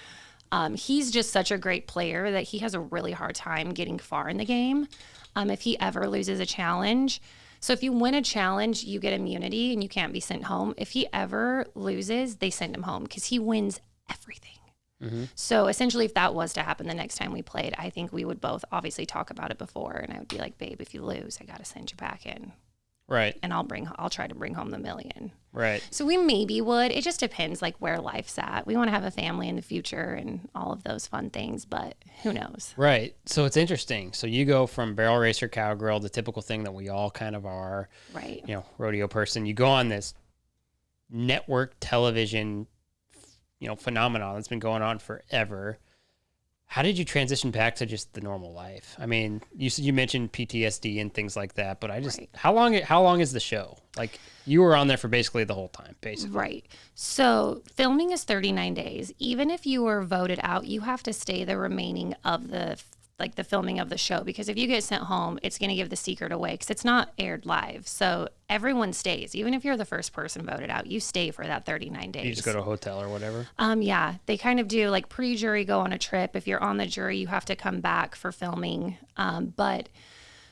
he's just such a great player that he has a really hard time getting far in the game. If he ever loses a challenge. So if you win a challenge, you get immunity and you can't be sent home. If he ever loses, they send him home because he wins everything. Mm-hmm. So essentially, if that was to happen the next time we played, I think we would both obviously talk about it before. And I would be like, babe, if you lose, I got to send you back in. Right, And I'll try to bring home the $1 million. right. So we maybe would. It just depends like where life's at. We want to have a family in the future and all of those fun things, but who knows? Right. So it's interesting. So you go from barrel racer, cowgirl, the typical thing that we all kind of are, Right. rodeo person. You go on this network television, phenomenon that's been going on forever. How did you transition back to just the normal life? I mean, you mentioned PTSD and things like that, but Right. how long is the show? Like you were on there for basically the whole time, basically. Right. So filming is 39 days. Even if you were voted out, you have to stay the remaining of the filming of the show, because if you get sent home, it's going to give the secret away because it's not aired live. So everyone stays. Even if you're the first person voted out, you stay for that 39 days. You just go to a hotel or whatever. Yeah, they kind of do like pre-jury go on a trip. If you're on the jury, you have to come back for filming. But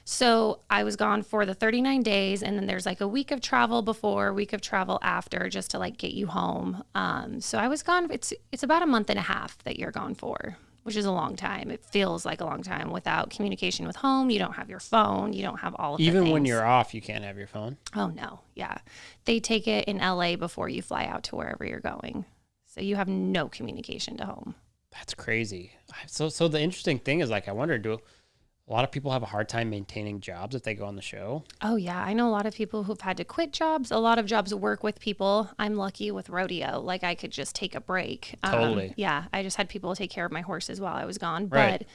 so I was gone for the 39 days, and then there's like a week of travel before, week of travel after, just to like get you home. So I was gone. It's about a month and a half that you're gone for, which is a long time. It feels like a long time without communication with home. You don't have your phone. You don't have all of the Even when things. you're off, you can't have your phone. Oh, no. Yeah. They take it in LA before you fly out to wherever you're going. So you have no communication to home. That's crazy. So the interesting thing is, like, I wonder, do a lot of people have a hard time maintaining jobs if they go on the show? Oh, yeah. I know a lot of people who've had to quit jobs. A lot of jobs work with people. I'm lucky with rodeo. Like, I could just take a break. Totally. Yeah. I just had people take care of my horses while I was gone. Right.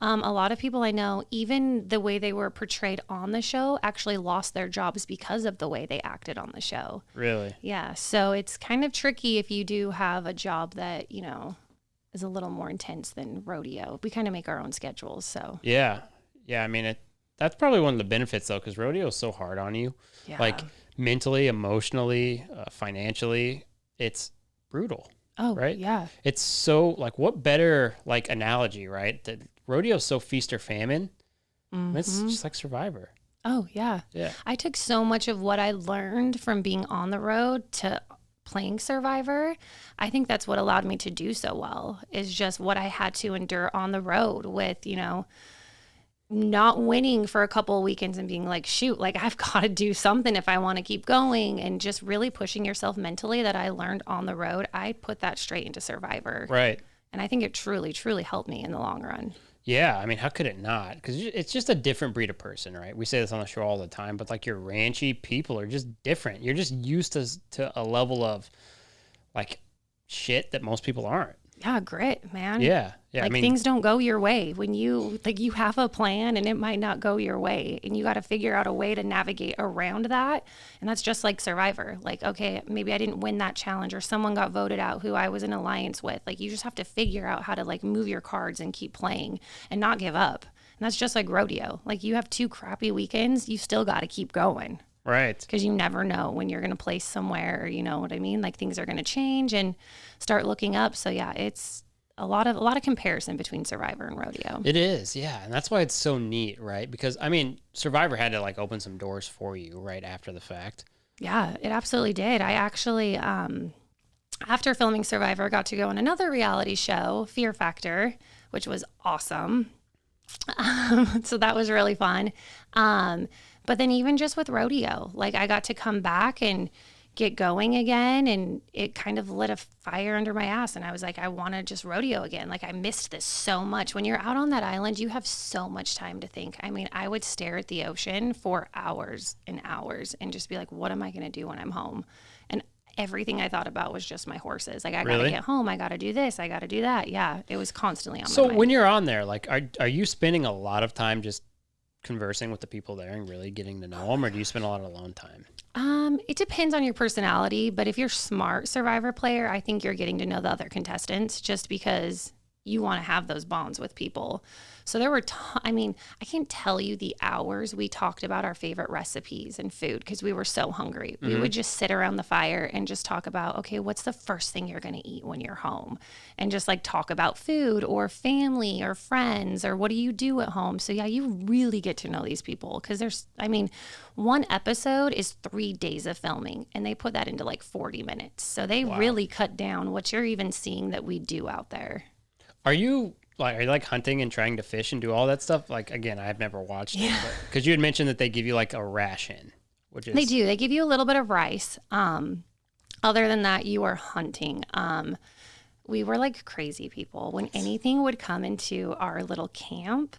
But a lot of people I know, even the way they were portrayed on the show, actually lost their jobs because of the way they acted on the show. Really? Yeah. So it's kind of tricky if you do have a job that, is a little more intense than rodeo. We kind of make our own schedules, so. Yeah. Yeah, I mean, that's probably one of the benefits, though, because rodeo is so hard on you. Yeah. Like, mentally, emotionally, financially, it's brutal. Oh, right? yeah. It's so, like, what better, like, analogy, right? That rodeo is so feast or famine. It's just like Survivor. Oh, yeah. Yeah. I took so much of what I learned from being on the road to playing Survivor. I think that's what allowed me to do so well, is just what I had to endure on the road with, not winning for a couple of weekends and being like, shoot, like I've got to do something if I want to keep going, and just really pushing yourself mentally that I learned on the road. I put that straight into Survivor. Right. And I think it truly, truly helped me in the long run. Yeah, I mean, how could it not? Because it's just a different breed of person, right? We say this on the show all the time, but like your ranchy people are just different. You're just used to a level of like shit that most people aren't. Yeah, grit, man. Yeah. Like, I mean, things don't go your way when you have a plan and it might not go your way, and you got to figure out a way to navigate around that. And that's just like Survivor. Like, okay, maybe I didn't win that challenge, or someone got voted out who I was in alliance with. Like, you just have to figure out how to like move your cards and keep playing and not give up. And that's just like rodeo. Like, you have 2 crappy weekends, you still got to keep going. right. Because you never know when you're going to place somewhere, you know what I mean? Like, things are going to change and start looking up. So yeah, it's a lot of comparison between Survivor and rodeo. It is, yeah. And that's why it's so neat, right? Because, I mean, Survivor had to like open some doors for you right after the fact. Yeah, it absolutely did. I actually, after filming Survivor, got to go on another reality show, Fear Factor, which was awesome. So that was really fun. But then even just with rodeo, like I got to come back and get going again, and it kind of lit a fire under my ass. And I was like, I want to just rodeo again. Like, I missed this so much. When you're out on that island, you have so much time to think. I mean, I would stare at the ocean for hours and hours and just be like, what am I going to do when I'm home? And everything I thought about was just my horses. Like, I got to get home. I got to do this. I got to do that. Yeah. It was constantly on my mind. So when you're on there, like, are you spending a lot of time just conversing with the people there and really getting to know them, or do you spend a lot of alone time? It depends on your personality, but if you're a smart Survivor player, I think you're getting to know the other contestants just because you want to have those bonds with people. So there were, I mean, I can't tell you the hours we talked about our favorite recipes and food because we were so hungry. We would just sit around the fire and just talk about, okay, what's the first thing you're going to eat when you're home? And just like talk about food or family or friends or what do you do at home? So yeah, you really get to know these people because there's, I mean, one episode is 3 days of filming and they put that into like 40 minutes. So they really cut down what you're even seeing that we do out there. Are you like hunting and trying to fish and do all that stuff? Like, again, I've never watched it, because you had mentioned that they give you like a ration, which is... They do. They give you a little bit of rice. Other than that, you are hunting. We were like crazy people. When anything would come into our little camp,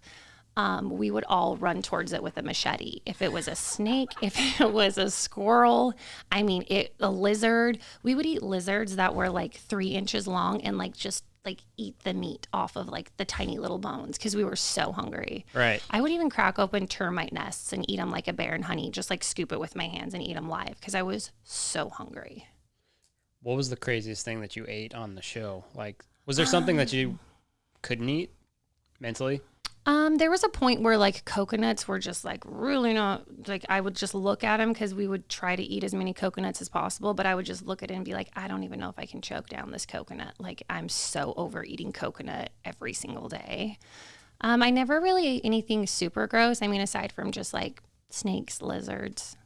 we would all run towards it with a machete. If it was a snake, if it was a squirrel, I mean, a lizard, we would eat lizards that were like 3 inches long and like just like eat the meat off of like the tiny little bones because we were so hungry. Right. I would even crack open termite nests and eat them like a bear and honey, just like scoop it with my hands and eat them live because I was so hungry. What was the craziest thing that you ate on the show? Like, was there something that you couldn't eat mentally? There was a point where like coconuts were just like really not, like I would just look at them because we would try to eat as many coconuts as possible, but I would just look at it and be like, I don't even know if I can choke down this coconut. Like, I'm so over eating coconut every single day. I never really ate anything super gross. I mean, aside from just like snakes, lizards,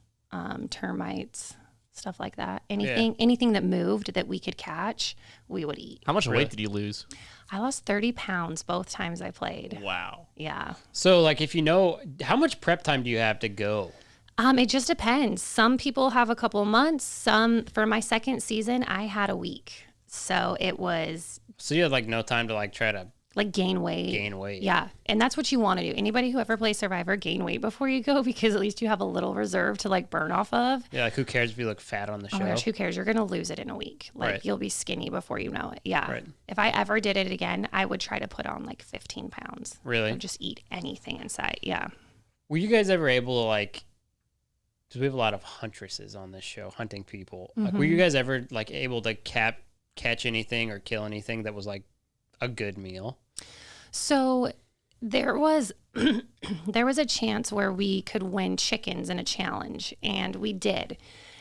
termites, stuff like that. Anything that moved that we could catch, we would eat. How much weight did you lose? I lost 30 pounds both times I played. Wow. Yeah. So, like, if you know, how much prep time do you have to go? It just depends. Some people have a couple months. Some, for my second season, I had a week. So it was... So you had, like, no time to, like, try to... Like gain weight. Yeah. And that's what you want to do. Anybody who ever plays Survivor, gain weight before you go because at least you have a little reserve to like burn off of. Yeah, like who cares if you look fat on the show? Oh my gosh, who cares? You're going to lose it in a week. Like you'll be skinny before you know it. Yeah. Right. If I ever did it again, I would try to put on like 15 pounds. Really? And just eat anything in sight. Yeah. Were you guys ever able to like, because we have a lot of huntresses on this show, hunting people. Like, were you guys ever like able to catch anything or kill anything that was like a good meal? So there was there was a chance where we could win chickens in a challenge, and we did.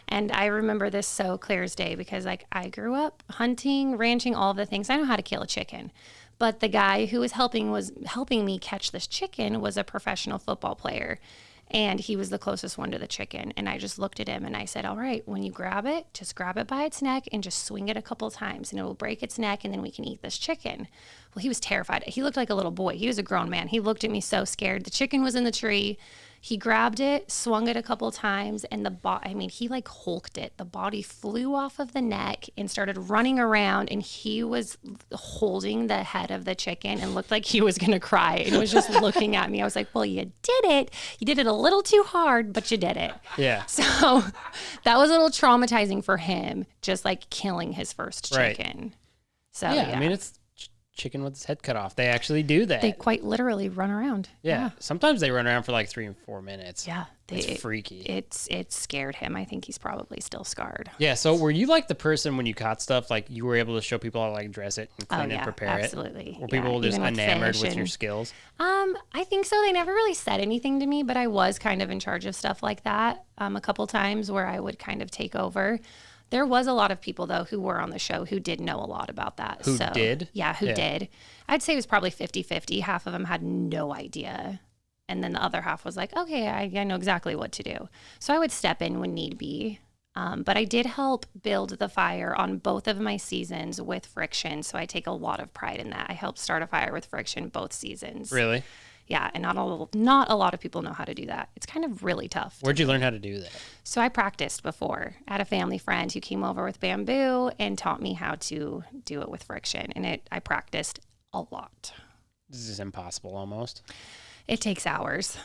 And I remember this so clear as day because like I grew up hunting, ranching, all of the things. I know how to kill a chicken. But the guy who was helping me catch this chicken was a professional football player. And he was the closest one to the chicken. And I just looked at him and I said, all right, when you grab it, just grab it by its neck and just swing it a couple times and it will break its neck and then we can eat this chicken. Well, he was terrified. He looked like a little boy. He was a grown man. He looked at me so scared. The chicken was in the tree. He grabbed it, swung it a couple times, and he like hulked it. The body flew off of the neck and started running around, and he was holding the head of the chicken and looked like he was going to cry and was just looking at me. I was like, well, you did it. You did it a little too hard, but you did it. Yeah. So that was a little traumatizing for him, just like killing his first chicken. Right. So, I mean, it's chicken with its head cut off. They actually do that. They quite literally run around. Yeah. Sometimes they run around for like 3 and 4 minutes. Yeah. It's freaky. It scared him. I think he's probably still scarred. Yeah. So were you like the person when you caught stuff, like you were able to show people how to like dress it and clean it and prepare absolutely. it? Were people just enamored with your skills? I think so. They never really said anything to me, but I was kind of in charge of stuff like that a couple times where I would kind of take over. There was a lot of people, though, who were on the show who did know a lot about that. Who did? Yeah, who did. I'd say it was probably 50-50. Half of them had no idea. And then the other half was like, okay, I know exactly what to do. So I would step in when need be. But I did help build the fire on both of my seasons with friction. So I take a lot of pride in that. I helped start a fire with friction both seasons. Really? Yeah, and not a lot of people know how to do that. It's kind of really tough. Where'd you learn how to do that? So I practiced before. I had a family friend who came over with bamboo and taught me how to do it with friction. And I practiced a lot. This is impossible almost. It takes hours.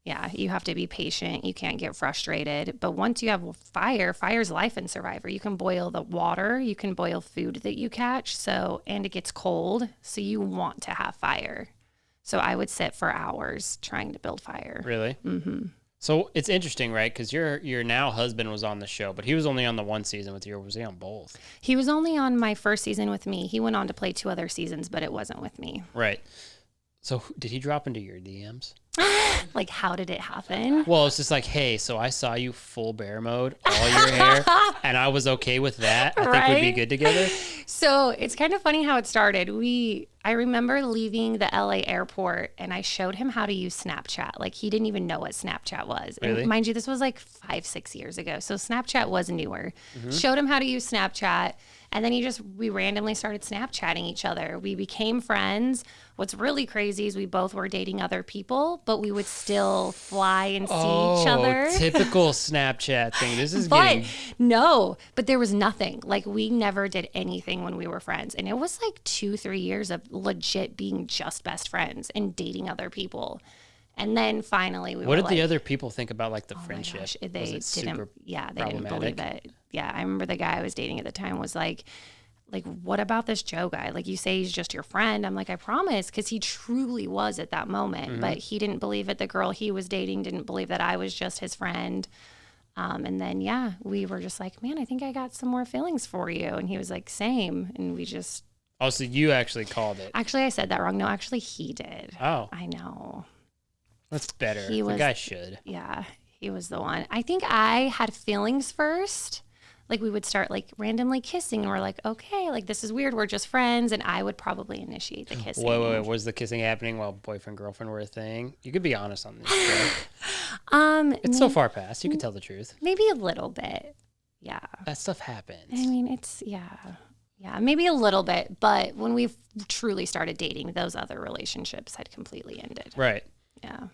Yeah, you have to be patient. You can't get frustrated. But once you have fire's life in Survivor. You can boil the water. You can boil food that you catch. And it gets cold. So you want to have fire. So I would sit for hours trying to build fire. Really? Mm-hmm. So it's interesting, right? Because your now husband was on the show, but he was only on the one season with you, or was he on both? He was only on my first season with me. He went on to play 2 other seasons, but it wasn't with me. Right. So did he drop into your DMs? Like, how did it happen? Well, it's just like, hey, so I saw you full bear mode, all your hair, and I was okay with that. I think we'd be good together. So it's kind of funny how it started. I remember leaving the LA airport and I showed him how to use Snapchat. Like, he didn't even know what Snapchat was. Really? And mind you, this was like 5-6 years ago. So Snapchat was newer. Mm-hmm. Showed him how to use Snapchat. And then we randomly started Snapchatting each other. We became friends. What's really crazy is we both were dating other people, but we would still fly and see each other. Typical Snapchat thing. This is but there was nothing. Like, we never did anything when we were friends. And it was like 2-3 years of legit being just best friends and dating other people. And then finally What did the other people think about like the friendship? Gosh, they didn't problematic? believe it. Yeah, I remember the guy I was dating at the time was like, what about this Joe guy? Like, you say he's just your friend. I'm like, I promise, because he truly was at that moment. Mm-hmm. But he didn't believe it. The girl he was dating didn't believe that I was just his friend. And then, we were just like, man, I think I got some more feelings for you. And he was like, same. And we just... Oh, so you actually called it. Actually, I said that wrong. No, actually, he did. Oh. I know. That's better. The guy should. Yeah, he was the one. I think I had feelings first. Like, we would start like randomly kissing and we're like, okay, like, this is weird. We're just friends. And I would probably initiate the kissing. Wait. Was the kissing happening while boyfriend, girlfriend were a thing? You could be honest on this show. It's so far past. You could tell the truth. Maybe a little bit. Yeah. That stuff happens. I mean, yeah, maybe a little bit. But when we truly started dating, those other relationships had completely ended. Right. Yeah.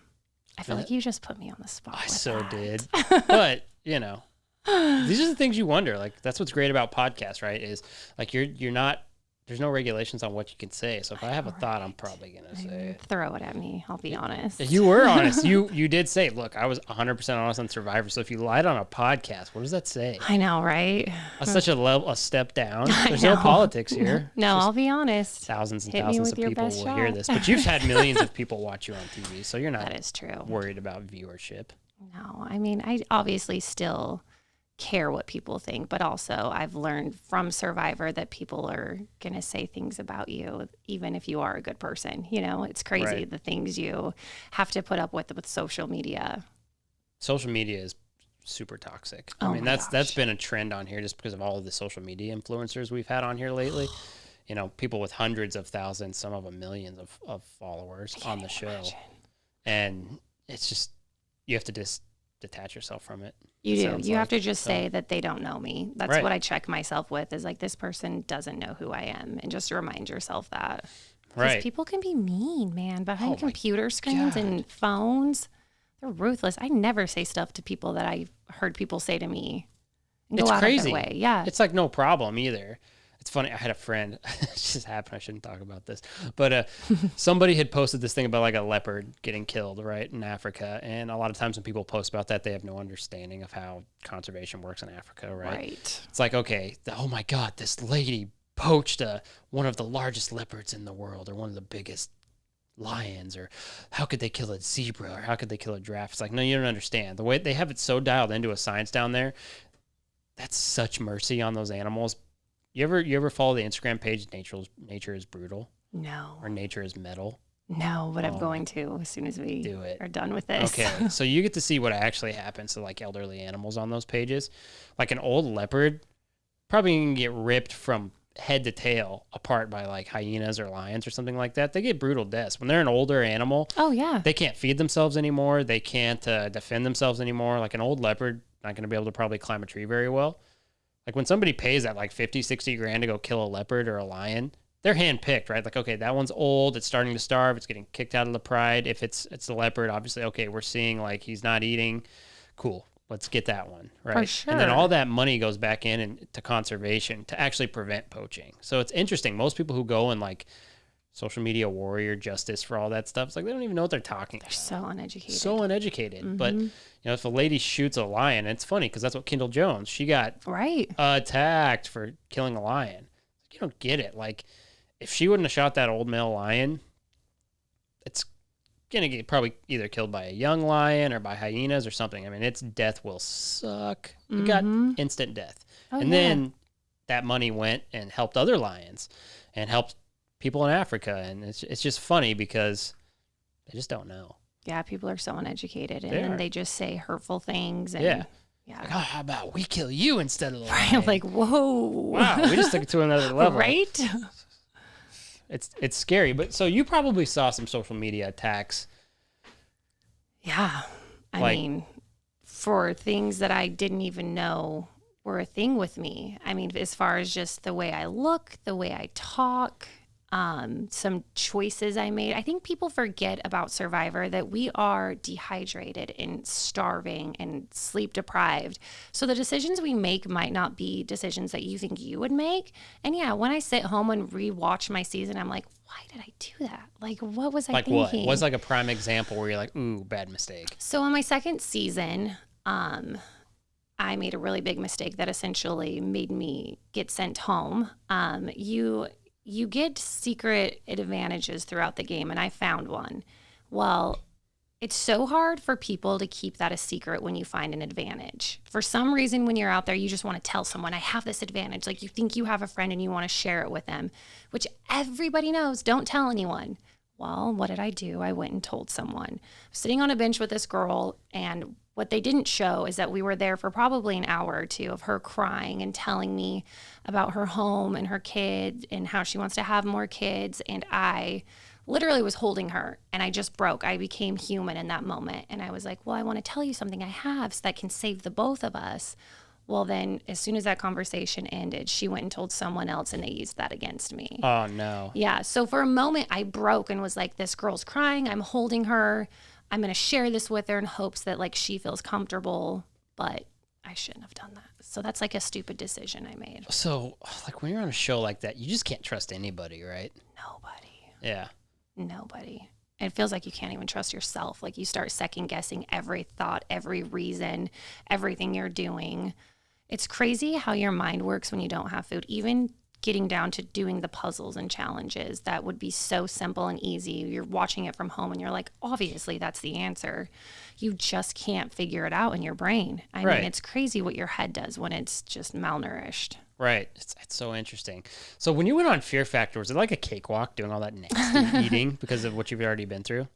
I feel like you just put me on the spot. I so did. But, these are the things you wonder. Like, that's what's great about podcasts, right? Is like you're not, there's no regulations on what you can say. So if I have a thought, I'm probably going to say it. Throw it at me. I'll be honest. You were honest. You did say, look, I was 100% honest on Survivor. So if you lied on a podcast, what does that say? I know, right? That's such a step down. There's no politics here. No, I'll be honest. Thousands and thousands of people will hear this. But you've had millions of people watch you on TV. So you're not that is true. worried about viewership. No, I mean, I obviously still care what people think, but also I've learned from Survivor that people are going to say things about you, even if you are a good person. You know, it's crazy Right. the things you have to put up with social media. Social media is super toxic. I Oh mean, my that's gosh. been a trend on here just because of all of the social media influencers we've had on here lately. You know, people with hundreds of thousands, some of them millions of followers on the show. Imagine. And it's just, you have to just detach yourself from it. You it do. sounds You have like. to just So, say that they don't know me. That's Right. what I check myself with is like, this person doesn't know who I am. And just remind yourself that. Because Right. people can be mean, man, behind Oh my computer screens God. and phones. They're ruthless. I never say stuff to people that I heard people say to me. And It's go out crazy. of their way. Yeah. It's like no problem either. It's funny. I had a friend. It just happened. I shouldn't talk about this, but somebody had posted this thing about like a leopard getting killed, right, in Africa. And a lot of times when people post about that, they have no understanding of how conservation works in Africa, right? Right. It's like, okay, oh my God, this lady poached one of the largest leopards in the world, or one of the biggest lions, or how could they kill a zebra, or how could they kill a giraffe? It's like, no, you don't understand. The way they have it so dialed into a science down there, that's such mercy on those animals. You ever follow the Instagram page Nature is Brutal No. or Nature is Metal? No, but I'm Oh, going to as soon as we do it. are done with this. Okay, so you get to see what actually happens to like elderly animals on those pages. Like an old leopard probably can get ripped from head to tail apart by like hyenas or lions or something like that. They get brutal deaths. When they're an older animal, Oh, yeah. they can't feed themselves anymore. They can't defend themselves anymore. Like an old leopard, not going to be able to probably climb a tree very well. Like when somebody pays that like 50, 60 grand to go kill a leopard or a lion, they're handpicked, right? Like, okay, that one's old. It's starting to starve. It's getting kicked out of the pride. If it's the leopard, obviously, okay, we're seeing like he's not eating. Cool. Let's get that one, right? sure. And then all that money goes back to conservation to actually prevent poaching. So it's interesting. Most people who go and like social media warrior justice for all that stuff, it's like they don't even know what they're talking They're about. so uneducated. So uneducated. But you know, if a lady shoots a lion, it's funny because that's what Kendall Jones, she got Right. attacked for killing a lion. You don't get it. Like, if she wouldn't have shot that old male lion, it's gonna get probably either killed by a young lion or by hyenas or something. I mean, its death will suck. You got instant death. Oh, And yeah. then that money went and helped other lions and helped people in Africa. And it's just funny because they just don't know. Yeah, people are so uneducated, and They then are. they just say hurtful things. And, Yeah. yeah. Like, oh, how about we kill you instead of the lion? Like, whoa. wow, we just took it to another level. Right? It's scary. But so you probably saw some social media attacks. Yeah. I Like- mean, for things that I didn't even know were a thing with me. I mean, as far as just the way I look, the way I talk, some choices I made. I think people forget about Survivor that we are dehydrated and starving and sleep deprived. So the decisions we make might not be decisions that you think you would make. And yeah, when I sit home and rewatch my season, I'm like, why did I do that? Like, what was I Like thinking? what? What's like a prime example where you're like, ooh, bad mistake? So on my second season, I made a really big mistake that essentially made me get sent home. You get secret advantages throughout the game, and I found one. Well, it's so hard for people to keep that a secret when you find an advantage. For some reason, when you're out there, you just want to tell someone, I have this advantage. Like you think you have a friend and you want to share it with them, which everybody knows, don't tell anyone. Well, what did I do? I went and told someone. I was sitting on a bench with this girl, and what they didn't show is that we were there for probably an hour or two of her crying and telling me about her home and her kids and how she wants to have more kids. And I literally was holding her, and I just broke. I became human in that moment. And I was like, well, I want to tell you something I have so that can save the both of us. Well, then as soon as that conversation ended, she went and told someone else, and they used that against me. Oh no. Yeah. So for a moment, I broke and was like, this girl's crying. I'm holding her. I'm going to share this with her in hopes that like she feels comfortable, but I shouldn't have done that. So that's like a stupid decision I made. So like when you're on a show like that, you just can't trust anybody, right? Nobody. Yeah. Nobody. It feels like you can't even trust yourself. Like you start second guessing every thought, every reason, everything you're doing. It's crazy how your mind works when you don't have food. Even getting down to doing the puzzles and challenges that would be so simple and easy. You're watching it from home and you're like, obviously that's the answer. You just can't figure it out in your brain. I Right. mean, it's crazy what your head does when it's just malnourished. Right. It's so interesting. So when you went on Fear Factor, was it like a cakewalk doing all that nasty eating because of what you've already been through?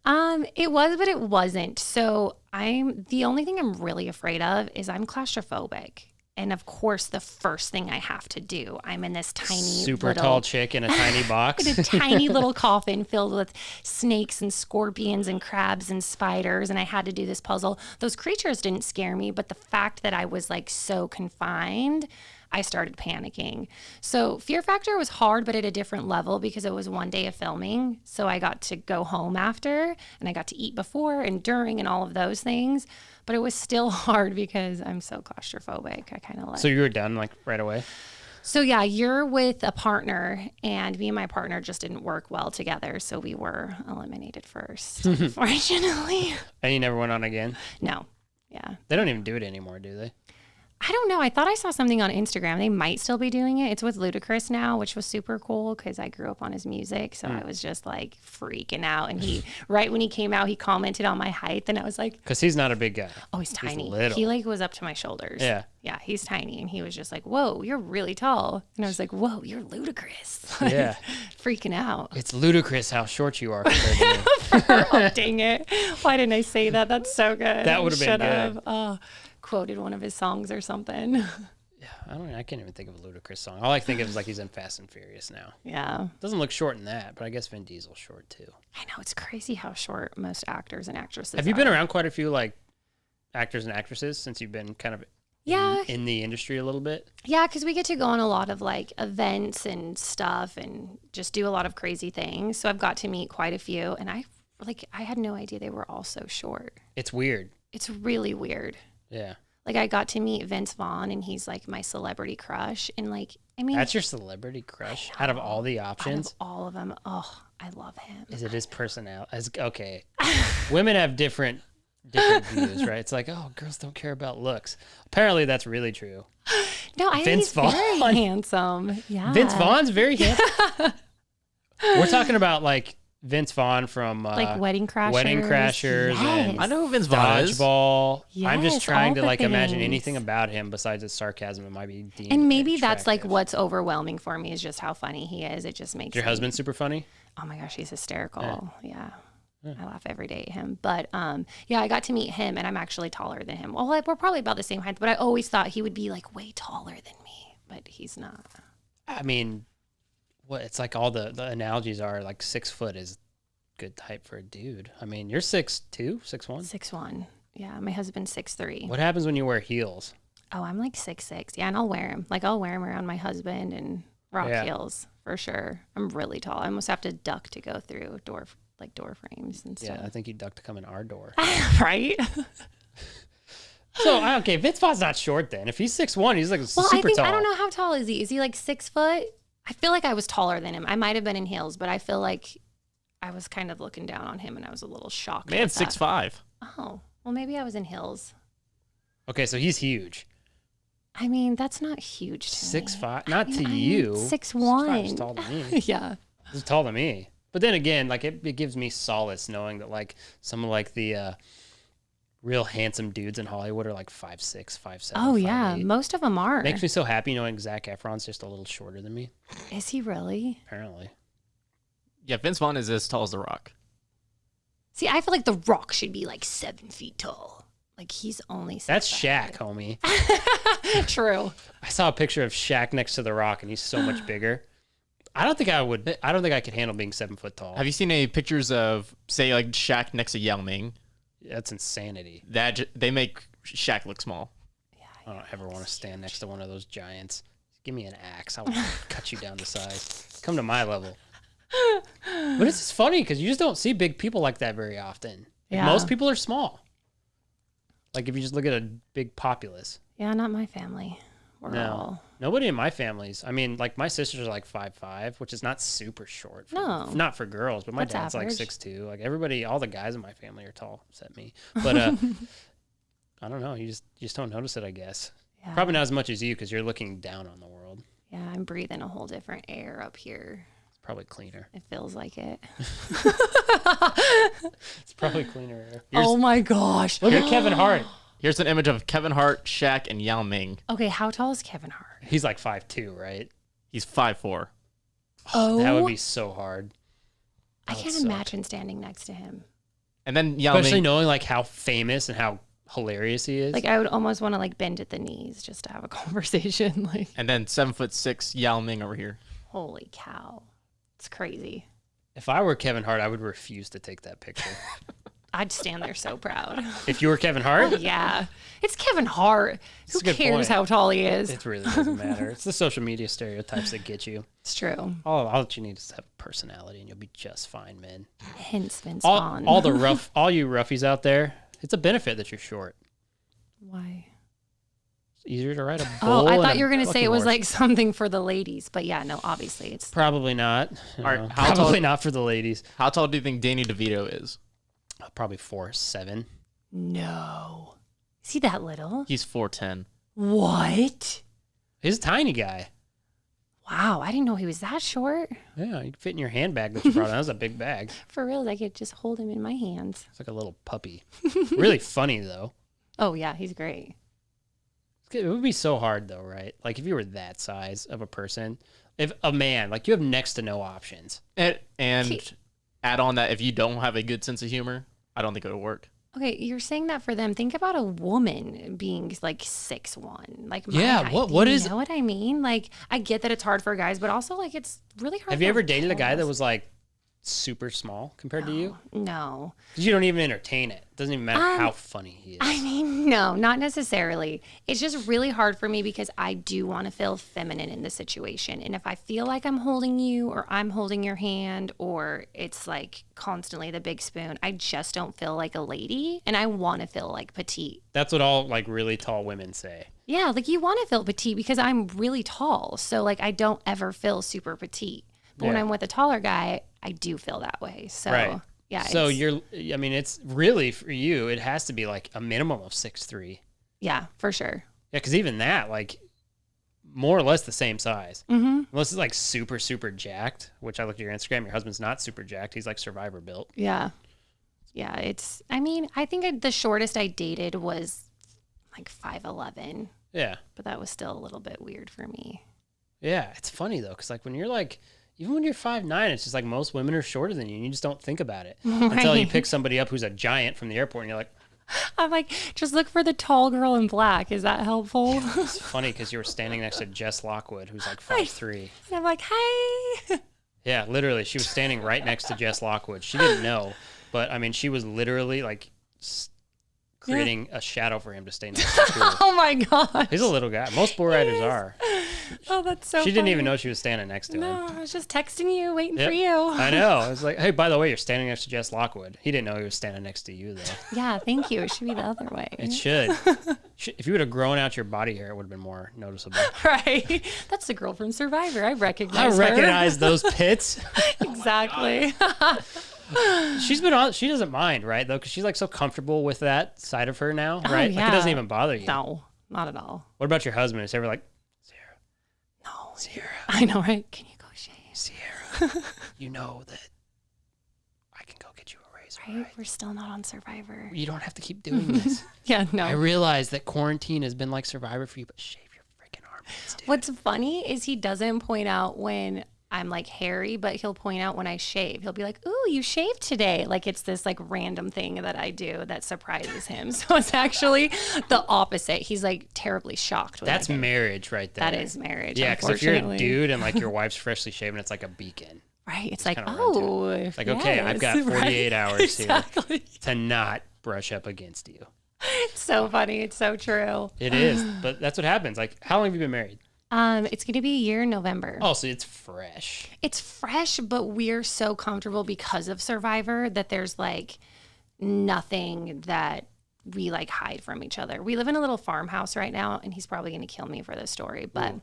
It was, but it wasn't. So the only thing I'm really afraid of is I'm claustrophobic. And of course, the first thing I have to do, I'm in this tiny Super little, tall chick in a tiny box. in a tiny little coffin filled with snakes and scorpions and crabs and spiders. And I had to do this puzzle. Those creatures didn't scare me, but the fact that I was like so confined, I started panicking. So Fear Factor was hard, but at a different level because it was one day of filming. So I got to go home after and I got to eat before and during and all of those things. But it was still hard because I'm so claustrophobic. I kind of like. So you were done like right away? So yeah, you're with a partner and me and my partner just didn't work well together. So we were eliminated first, unfortunately. And you never went on again? No. Yeah. They don't even do it anymore, do they? I don't know. I thought I saw something on Instagram. They might still be doing it. It's with Ludacris now, which was super cool because I grew up on his music. So I was just like freaking out. And he, right when he came out, he commented on my height. And I was like, Because he's not a big guy. oh, he's tiny. little. He like was up to my shoulders. Yeah. Yeah, he's tiny. And he was just like, whoa, you're really tall. And I was like, whoa, you're Ludacris. Like, Yeah. freaking out. It's ludicrous how short you are compared to me. Oh, dang it. Why didn't I say that? That's so good. That would've been Should good. have. Oh, quoted one of his songs or something. I can't even think of a Ludacris song. All I think of is like he's in Fast and Furious now. Yeah. Doesn't look short in that, but I guess Vin Diesel's short too. I know. It's crazy how short most actors and actresses Have you been are. around quite a few like actors and actresses since you've been kind of Yeah. in the industry a little bit? Yeah, because we get to go on a lot of like events and stuff and just do a lot of crazy things. So I've got to meet quite a few. And I had no idea they were all so short. It's weird. It's really weird. Yeah. Like I got to meet Vince Vaughn and he's like my celebrity crush. And like, I mean, That's your celebrity crush out of all the out options? of all of them, oh, I love him. Is it his personality? Okay. Women have different views, right? It's like, oh, girls don't care about looks. Apparently that's really true. No, I think Vince he's Vaughn? very handsome. Yeah. Vince Vaughn's very handsome. We're talking about like Vince Vaughn from like Wedding Crashers. Wedding Crashers and Yes. I know who Vince Vaughn is. Dodgeball. I'm just Yes, trying all to the like imagine things. anything about him besides his sarcasm. It might be deemed And maybe that's like attractive. what's overwhelming for me is just how funny he is. It just makes Your me- husband super funny? Oh my gosh, he's hysterical. Yeah. I laugh every day at him. But yeah, I got to meet him and I'm actually taller than him. Well, like, we're probably about the same height, but I always thought he would be like way taller than me, but he's not. I mean, what it's like all the analogies are like 6 foot is good height for a dude. I mean, you're 6'2", 6'1". 6'1". Yeah, my husband's 6'3". What happens when you wear heels? Oh, I'm like 6'6". Yeah, and I'll wear him. Like I'll wear him around my husband and rock Yeah. heels for sure. I'm really tall. I almost have to duck to go through door frames and Yeah, stuff. I think you duck to come in our door. Right? So, okay, Vince Vaughn's not short then. If he's 6'1", he's like Well, super tall. I don't know how tall is he? Is he like 6 foot? I feel like I was taller than him. I might have been in heels, but I feel like I was kind of looking down on him and I was a little shocked. Man, at that. 6'5". Oh, well, maybe I was in heels. Okay, so he's huge. I mean, that's not huge to me. 6'5", not I to mean, you. 6'1". He's tall to me. Yeah. He's tall to me. But then again, like it gives me solace knowing that like some of like the real handsome dudes in Hollywood are like 5'6", 5'7". Oh, yeah. 5'8". Most of them are. Makes me so happy knowing Zac Efron's just a little shorter than me. Is he really? Apparently. Yeah, Vince Vaughn is as tall as The Rock. See, I feel like The Rock should be like 7 feet tall. Like he's only 6 That's feet. Shaq, homie. True. I saw a picture of Shaq next to The Rock, and he's so much bigger. I don't think I could handle being 7 foot tall. Have you seen any pictures of, say, like Shaq next to Yao Ming? That's insanity. They make Shaq look small. I don't ever want to stand next to one of those giants. Give me an axe. I'll cut you down to size. Come to my level. But it's just funny because you just don't see big people like that very often. Like, Yeah. most people are small. Like if you just look at a big populace. Yeah, not my family. We're all. Nobody in my family's. I mean, like my sisters are like 5'5", which is not super short. No. Not for girls, but my That's dad's average. like 6'2". Like everybody, all the guys in my family are tall, except me. But I don't know. You just don't notice it, I guess. Yeah. Probably not as much as you because you're looking down on the world. Yeah, I'm breathing a whole different air up here. It's probably cleaner. It feels like it. It's probably cleaner air. Oh my gosh. Look at Kevin Hart. Here's an image of Kevin Hart, Shaq, and Yao Ming. Okay, how tall is Kevin Hart? He's like 5'2", right? He's 5'4". Oh, That would be so hard. I That can't would suck. imagine standing next to him. And then Yao Especially Ming. knowing like how famous and how hilarious he is. Like I would almost want to like bend at the knees just to have a conversation. Like, And then 7'6" Yao Ming over here. holy cow. It's crazy. If I were Kevin Hart, I would refuse to take that picture. I'd stand there so proud. If you were Kevin Hart, Yeah. It's Kevin Hart. That's Who a good cares point. how tall he is? it really doesn't matter. It's the social media stereotypes that get you. It's true. All that you need is to have personality, and you'll be just fine, man. Hence Vince All, Vaughn. all the all you roughies out there, it's a benefit that you're short. Why? It's easier to ride a bull. Oh, I and thought a you were going to say bucking it was horse. like something for the ladies. But yeah, no, obviously it's Probably not. All right, No, how tall- probably not for the ladies. How tall do you think Danny DeVito is? Probably 4'7". no. Is he that little? He's 4'10". What? He's a tiny guy. Wow, I didn't know he was that short. Yeah, you can fit in your handbag that you brought. That was a big bag. For real, I could just hold him in my hands. It's like a little puppy. Really funny though. Oh yeah, he's great. It would be so hard though, right? Like if you were that size of a person, if a man, like you have next to no options. And add on that if you don't have a good sense of humor, I don't think it would work. Okay, you're saying that for them. Think about a woman being like 6'1", like my Yeah, height. what You is- know what I mean? Like, I get that it's hard for guys, but also like it's really hard. Have you for ever dated a guy that girls. was like super small compared to you? No. Because you don't even entertain it. It doesn't even matter how funny he is. I mean, no, not necessarily. It's just really hard for me because I do want to feel feminine in the situation. And if I feel like I'm holding you or I'm holding your hand or it's like constantly the big spoon, I just don't feel like a lady and I want to feel like petite. That's what all like really tall women say. Yeah, like you want to feel petite because I'm really tall. So like I don't ever feel super petite. But when Yeah. I'm with a taller guy, I do feel that way. So Right. yeah. So it's- I mean, it's really for you, it has to be like a minimum of 6'3". yeah, for sure. Yeah, because even that, like, more or less the same size. Mm-hmm. Unless it's like super, super jacked, which I looked at your Instagram. Your husband's not super jacked. He's like Survivor built. Yeah. Yeah, it's, I mean, I think the shortest I dated was like 5'11", Yeah. but that was still a little bit weird for me. Yeah. It's funny, though, because like when you're like, even when you're 5'9", it's just like most women are shorter than you, and you just don't think about it until you pick somebody up who's a giant from the airport, and you're like, I'm like, just look for the tall girl in black. Is that helpful? it's funny because you were standing next to Jess Lockwood, who's like 5'3". And I'm like, hey. Yeah, literally. She was standing right next to Jess Lockwood. She didn't know, but I mean, she was literally like creating a shadow for him to stay next to. Too. Oh my gosh. He's a little guy. Most bull riders are. Oh, that's so She didn't even funny. know she was standing next to No, him. I was just texting you, waiting Yep. for you. I know. I was like, hey, by the way, you're standing next to Jess Lockwood. He didn't know he was standing next to you, though. Yeah, thank you. It should be the other way. It should. If you would have grown out your body hair, it would have been more noticeable. Right. That's the girl from Survivor. I I recognize her. recognize those pits. Exactly. She's been on. She doesn't mind, right? Though, because she's like so comfortable with that side of her now, right? Like it yeah. doesn't even bother you. No, not at all. What about your husband? Is he ever like, No. Sierra, I know, right? Can you go shave? Sierra, you know that I can go get you a razor, Right? right? We're still not on Survivor. You don't have to keep doing this. Yeah, no. I realize that quarantine has been like Survivor for you, but shave your freaking armpits, dude. What's funny is he doesn't point out when I'm like hairy, but he'll point out when I shave. He'll be like, "Ooh, you shaved today." Like it's this like random thing that I do that surprises him. So it's actually the opposite. He's like terribly shocked. When That's I get- marriage right there. That is marriage. Yeah, because if you're a unfortunately. dude and like your wife's freshly shaven, it's like a beacon. Right? It's like, kinda run to it. oh, It's like, okay, I've got yes, 48 right? hours Exactly. here to not brush up against you. It's so funny. It's so true. It is, but that's what happens. Like, how long have you been married? It's going to be a year in November. Oh, so it's fresh. It's fresh, but we're so comfortable because of Survivor that there's like nothing that we like hide from each other. We live in a little farmhouse right now, and he's probably going to kill me for this story, but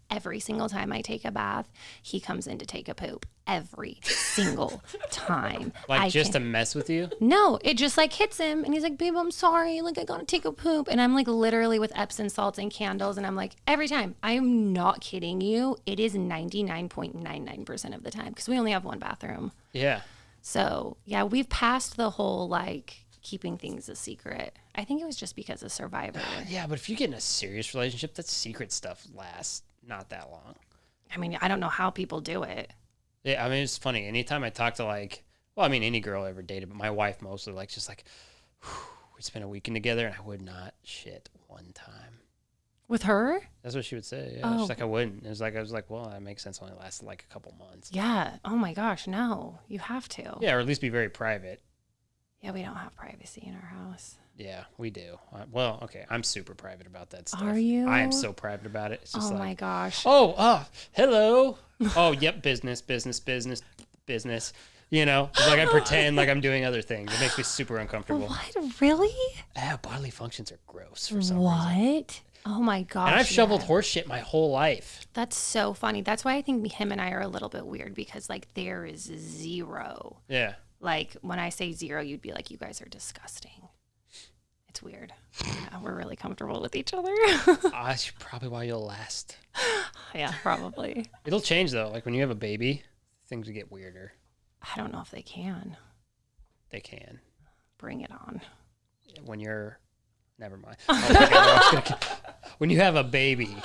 every single time I take a bath, he comes in to take a poop. Every single time. Like, just to mess with you? No, it just like hits him and he's like, babe, I'm sorry. Like, I gotta take a poop. And I'm like literally with Epsom salts and candles. And I'm like, every time. I'm not kidding you. It is 99.99% of the time because we only have one bathroom. Yeah. So, yeah, we've passed the whole like keeping things a secret. I think it was just because of Survivor. Yeah, but if you get in a serious relationship, that secret stuff lasts not that long. I mean, I don't know how people do it. Yeah, I mean, it's funny. Anytime I talk to any girl I ever dated, but my wife mostly, like, just like, we spent a weekend together and I would not shit one time. With her? That's what she would say. Yeah, Oh. she's like, I wouldn't. It was like, I was like, well, that makes sense. It only lasted like a couple months. Yeah. Oh my gosh, no. You have to. Yeah, or at least be very private. Yeah, we don't have privacy in our house. Yeah, we do. Well, okay, I'm super private about that stuff. Are you? I am so private about it. It's just Oh like, my gosh. Hello. Oh, yep, business. You know, it's like I pretend like I'm doing other things. It makes me super uncomfortable. What? Really? Yeah, bodily functions are gross for some reason. What? Oh my gosh. And I've shoveled yeah. horse shit my whole life. That's so funny. That's why I think him and I are a little bit weird because like there is zero. Yeah. Like when I say zero, you'd be like, you guys are disgusting. It's weird. Yeah, we're really comfortable with each other. That's probably why you'll last. Yeah, probably. It'll change though. Like when you have a baby, things will get weirder. I don't know if they can. They can. Bring it on. When you're, never mind. Oh my God, when you have a baby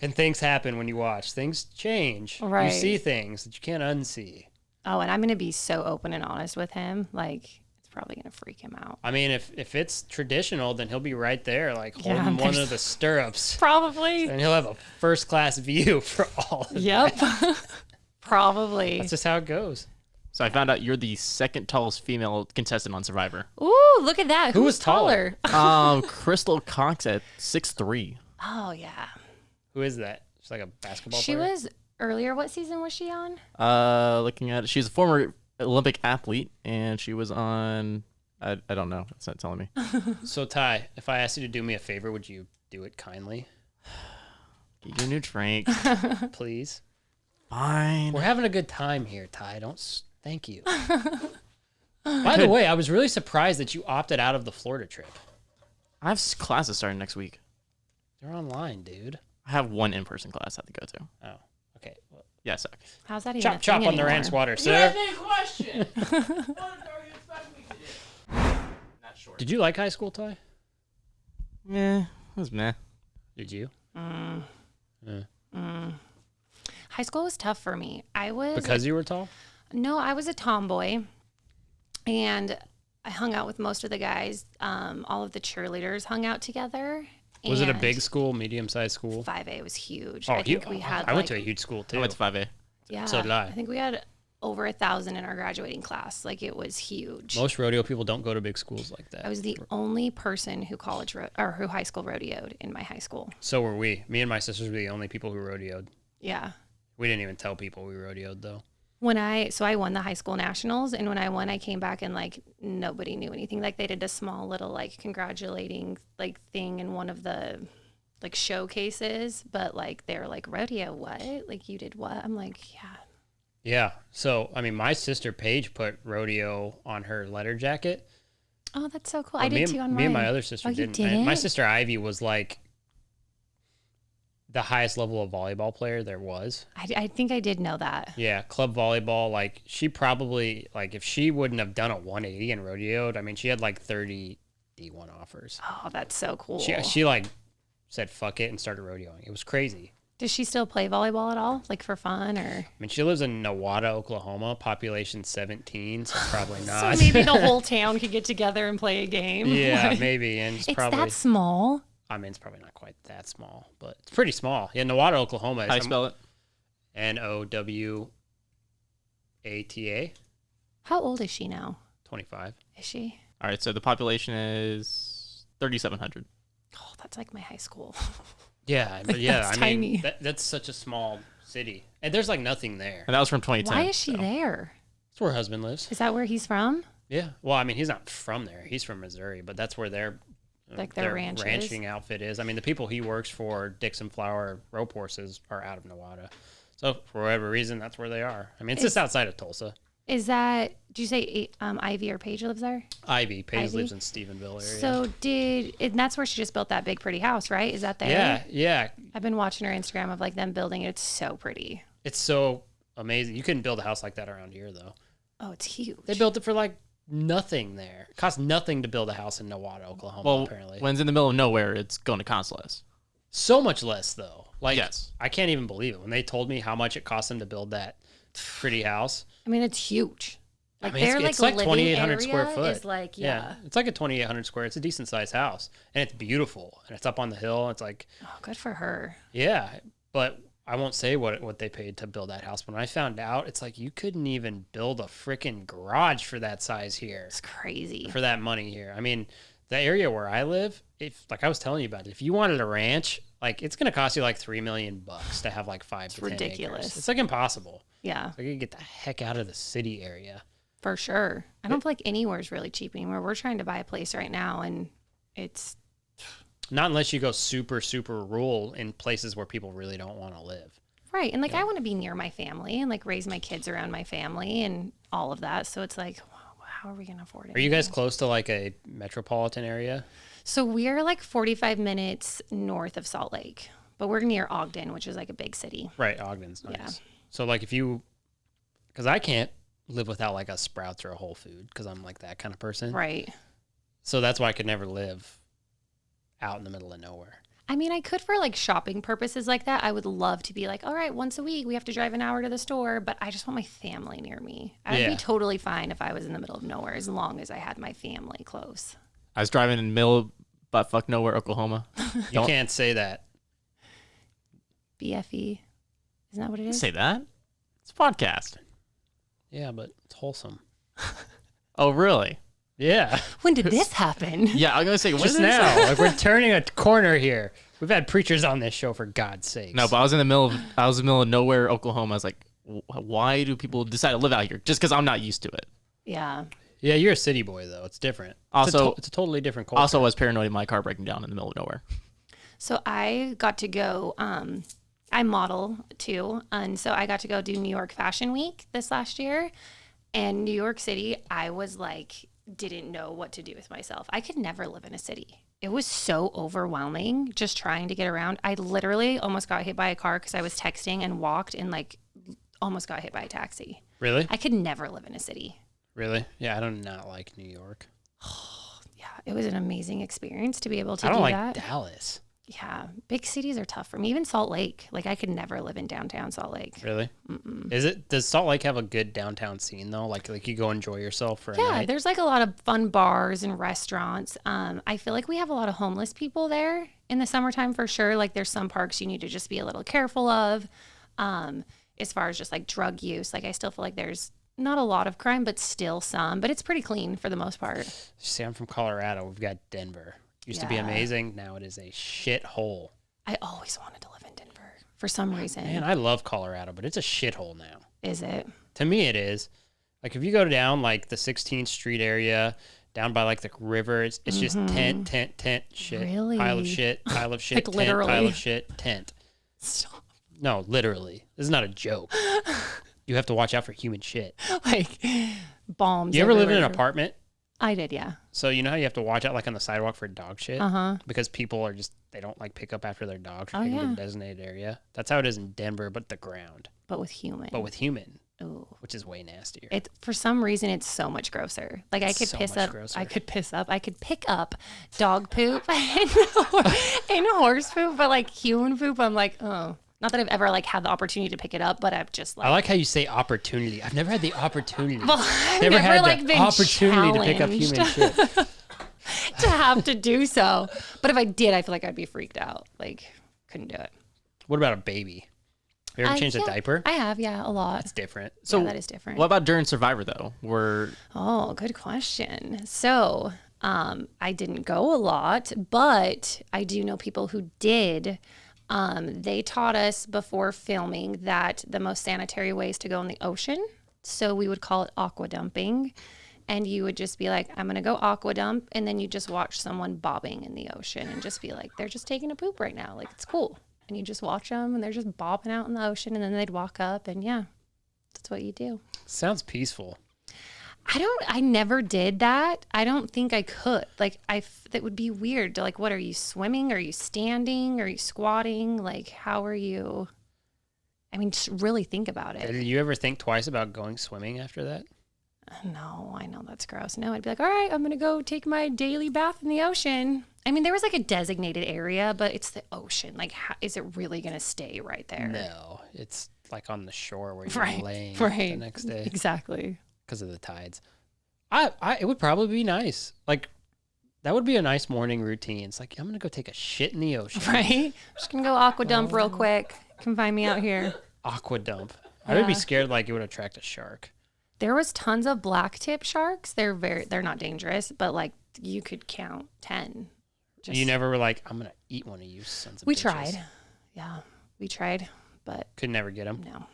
and things happen when you watch, things change. Right. You see things that you can't unsee. Oh, and I'm going to be so open and honest with him. Like, it's probably going to freak him out. I mean, if it's traditional, then he'll be right there, like Yeah, holding one there's- of the stirrups. Probably. And he'll have a first class view for all of Yep. that. Probably. That's just how it goes. So I found out you're the second tallest female contestant on Survivor. Ooh, look at that. Who Who's was taller? Crystal Cox at 6'3". Oh, yeah. Who is that? She's like a basketball She player? was earlier. What season was she on? Looking at it, she's a former Olympic athlete, and she was on. I don't know. It's not telling me. So, Ty, if I asked you to do me a favor, would you do it kindly? Get your new drink. Please? Fine. We're having a good time here, Ty. Thank you. By the way, I was really surprised that you opted out of the Florida trip. I have classes starting next week. They're online, dude. I have one in-person class I have to go to. Oh, okay. Well, Yeah, sorry. How's that even chop, a chop thing on the anymore? ranch water, sir. question. What are you expecting me to do? Not sure. Did you like high school, Ty? Meh. It was meh. Did you? High school was tough for me. Because you were tall? No, I was a tomboy, and I hung out with most of the guys. All of the cheerleaders hung out together. Was it a and big school, medium-sized school? 5A was huge. Oh, I think we had. I went to a huge school, too. I went to 5A. Yeah, so did I. I think we had over 1,000 in our graduating class. Like it was huge. Most rodeo people don't go to big schools like that. I was the only person who who high school rodeoed in my high school. So were we. Me and my sisters were the only people who rodeoed. Yeah. We didn't even tell people we rodeoed, though. I won the high school nationals, and when I won, I came back and like nobody knew anything. Like they did a small little like congratulating like thing in one of the like showcases, but like they're like, rodeo what? Like you did what? I'm like, yeah. Yeah. So, I mean, my sister Paige put rodeo on her letter jacket. Oh, that's so cool. But I did too on mine. Me and my other sister Oh, you didn't. didn't? My sister Ivy was like the highest level of volleyball player there was. I think I did know that. Yeah, club volleyball. Like she probably, like if she wouldn't have done a 180 and rodeoed, I mean, she had like 30 D1 offers. Oh, that's so cool. She like said fuck it and started rodeoing. It was crazy. Does she still play volleyball at all, like for fun, or? I mean, she lives in Nowata, Oklahoma, population 17, so probably So not. maybe the whole town could get together and play a game. Yeah, Like, maybe. And it's it's probably, that small. I mean, it's probably not quite that small, but it's pretty small. Yeah, Nowata, Oklahoma. How do you spell it? Nowata. How old is she now? 25. Is she? All right, so the population is 3,700. Oh, that's like my high school. Yeah, but yeah, That's I tiny. mean, that's such a small city. And there's like nothing there. And that was from 2010. Why is she so. there? That's where her husband lives. Is that where he's from? Yeah. Well, I mean, he's not from there. He's from Missouri, but that's where their like their ranches. ranching outfit is. I mean, the people he works for, Dixon Flower Rope Horses, are out of Nowata. So for whatever reason, that's where they are. I mean, it's just outside of Tulsa. Is that, do you say Ivy or Paige lives there? Ivy. Paige Ivy? lives in Stephenville area. So and that's where she just built that big pretty house, right? Is that there? Yeah. I've been watching her Instagram of like them building it. It's so pretty. It's so amazing. You couldn't build a house like that around here, though. Oh, it's huge. They built it for like nothing there. It costs nothing to build a house in Nowata, Oklahoma, apparently. When it's in the middle of nowhere, it's going to cost less. So much less, though. Like, yes. I can't even believe it. When they told me how much it cost them to build that pretty house. I mean, it's huge. Like, I mean, it's like 2,800 square foot. Is like, It's like a 2,800 square. It's a decent sized house, and it's beautiful, and it's up on the hill. It's like, oh, good for her. Yeah, but I won't say what they paid to build that house. But when I found out, it's like you couldn't even build a freaking garage for that size here. It's crazy for that money here. I mean, the area where I live, if like I was telling you about it, if you wanted a ranch, like it's gonna cost you like $3 million to have like 5 to 10 ridiculous. acres. It's like impossible. Yeah, so you can get the heck out of the city area. For sure. I don't feel like anywhere is really cheap anymore. We're trying to buy a place right now, and it's not unless you go super, super rural in places where people really don't want to live. Right. And like, I want to be near my family and like raise my kids around my family and all of that. So it's like, how are we going to afford it? Are you guys close to like a metropolitan area? So we're like 45 minutes north of Salt Lake, but we're near Ogden, which is like a big city. Right. Ogden's nice. Yeah. So like because I can't live without like a Sprouts or a Whole Food because I'm like that kind of person. Right. So that's why I could never live out in the middle of nowhere. I mean, I could for like shopping purposes like that. I would love to be like, all right, once a week we have to drive an hour to the store, but I just want my family near me. I would be totally fine if I was in the middle of nowhere as long as I had my family close. I was driving in the middle of buttfuck nowhere, Oklahoma. You can't say that. BFE. Isn't that what it is? Say that? It's a podcast. Yeah, but it's wholesome. Oh, really? Yeah. When did this happen? Yeah, I'm going to say, just now. Like we're turning a corner here. We've had preachers on this show, for God's sake. No, but I was in the middle of nowhere, Oklahoma. I was like, why do people decide to live out here? Just because I'm not used to it. Yeah. Yeah, you're a city boy, though. It's different. Also, it's a totally different culture. Also, I was paranoid of my car breaking down in the middle of nowhere. So I got to go, I model too. And so I got to go do New York Fashion Week this last year. And New York City, I was like, didn't know what to do with myself. I could never live in a city. It was so overwhelming just trying to get around. I literally almost got hit by a car because I was texting and walked and like almost got hit by a taxi. Really? I could never live in a city. Really? Yeah, I do not like New York. Yeah, it was an amazing experience to be able to do that. I don't that. like Dallas. Yeah, big cities are tough for me. Even Salt Lake. Like, I could never live in downtown Salt Lake. Really? Mm-mm. Does Salt Lake have a good downtown scene, though? Like you go enjoy yourself for a night? Yeah, there's like a lot of fun bars and restaurants. I feel like we have a lot of homeless people there in the summertime for sure. Like, there's some parks you need to just be a little careful of. As far as just like drug use, like I still feel like there's not a lot of crime, but still some. But it's pretty clean for the most part. See, I'm from Colorado. We've got Denver. Used to be amazing. Now it is a shithole. I always wanted to live in Denver for some reason. Man, I love Colorado, but it's a shithole now. Is it? To me, it is. Like, if you go down, like, the 16th Street area, down by, like, the river, it's just tent, shit. Really? Pile of shit, Like, tent, literally. pile of shit, tent. Stop. No, literally. This is not a joke. You have to watch out for human shit. Like, bombs. You ever live in an everywhere. apartment? I did, yeah. So you know how you have to watch out like on the sidewalk for dog shit? Uh-huh. Because people are they don't like pick up after their dogs or Oh, take them to yeah. the designated area. That's how it is in Denver, but the ground. But with human. Ooh. Which is way nastier. It for some reason it's so much grosser. Like I could So piss much up. grosser. I could pick up dog poop and horse poop, but like human poop, I'm like, oh. Not that I've ever like had the opportunity to pick it up, but I've just like. I like how you say opportunity. I've never had the opportunity. Well, I've never had like the been opportunity to pick up human challenged shit. to have to do so. But if I did, I feel like I'd be freaked out. Like, couldn't do it. What about a baby? Have you ever changed a diaper? I have, yeah, a lot. It's different. So Yeah, that is different. What about during Survivor, though? Oh, good question. So, I didn't go a lot, but I do know people who did. They taught us before filming that the most sanitary way is to go in the ocean. So we would call it aqua dumping. and you would just be like, I'm going to go aqua dump. And then you just watch someone bobbing in the ocean and just be like, they're just taking a poop right now. Like, it's cool. And you just watch them and they're just bobbing out in the ocean, and then they'd walk up, and yeah, that's what you do. Sounds peaceful. I never did that. I don't think I could. Like, that would be weird. Like, what are you swimming? Are you standing? Are you squatting? Like, how are you? I mean, just really think about it. Did you ever think twice about going swimming after that? No, I know that's gross. No, I'd be like, all right, I'm going to go take my daily bath in the ocean. I mean, there was like a designated area, but it's the ocean. Like, how, is it really going to stay right there? No, it's like on the shore where you're laying right. the next day. Exactly. Because of the tides. It would probably be nice. Like, that would be a nice morning routine. It's like, I'm going to go take a shit in the ocean. Right? Just going to go aqua dump real quick. Come find me out here. Aqua dump. I would be scared like it would attract a shark. There was tons of black tip sharks. They're not dangerous, but like you could count 10. You never were like, I'm going to eat one of you sons of bitches. We tried. Yeah, we tried, but could never get them. No.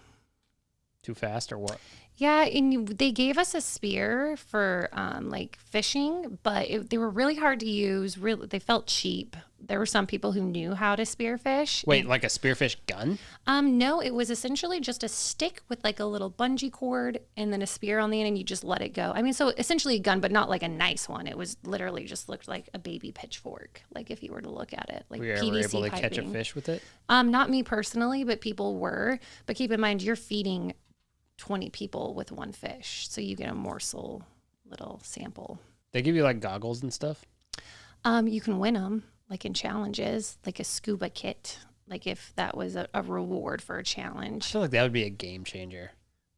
Too fast or what? Yeah, and they gave us a spear for like fishing, but they were really hard to use. Really, they felt cheap. There were some people who knew how to spearfish. Wait, like a spearfish gun? No, it was essentially just a stick with like a little bungee cord and then a spear on the end, and you just let it go. I mean, so essentially a gun, but not like a nice one. It was literally just looked like a baby pitchfork, like if you were to look at it. Like were you ever PVC able to piping. catch a fish with it? Not me personally, but people were. But keep in mind, you're feeding 20 people with one fish, so you get a morsel little sample. They give you like goggles and stuff? You can win them like in challenges, like a scuba kit, like if that was a reward for a I challenge. feel like that would be a game changer.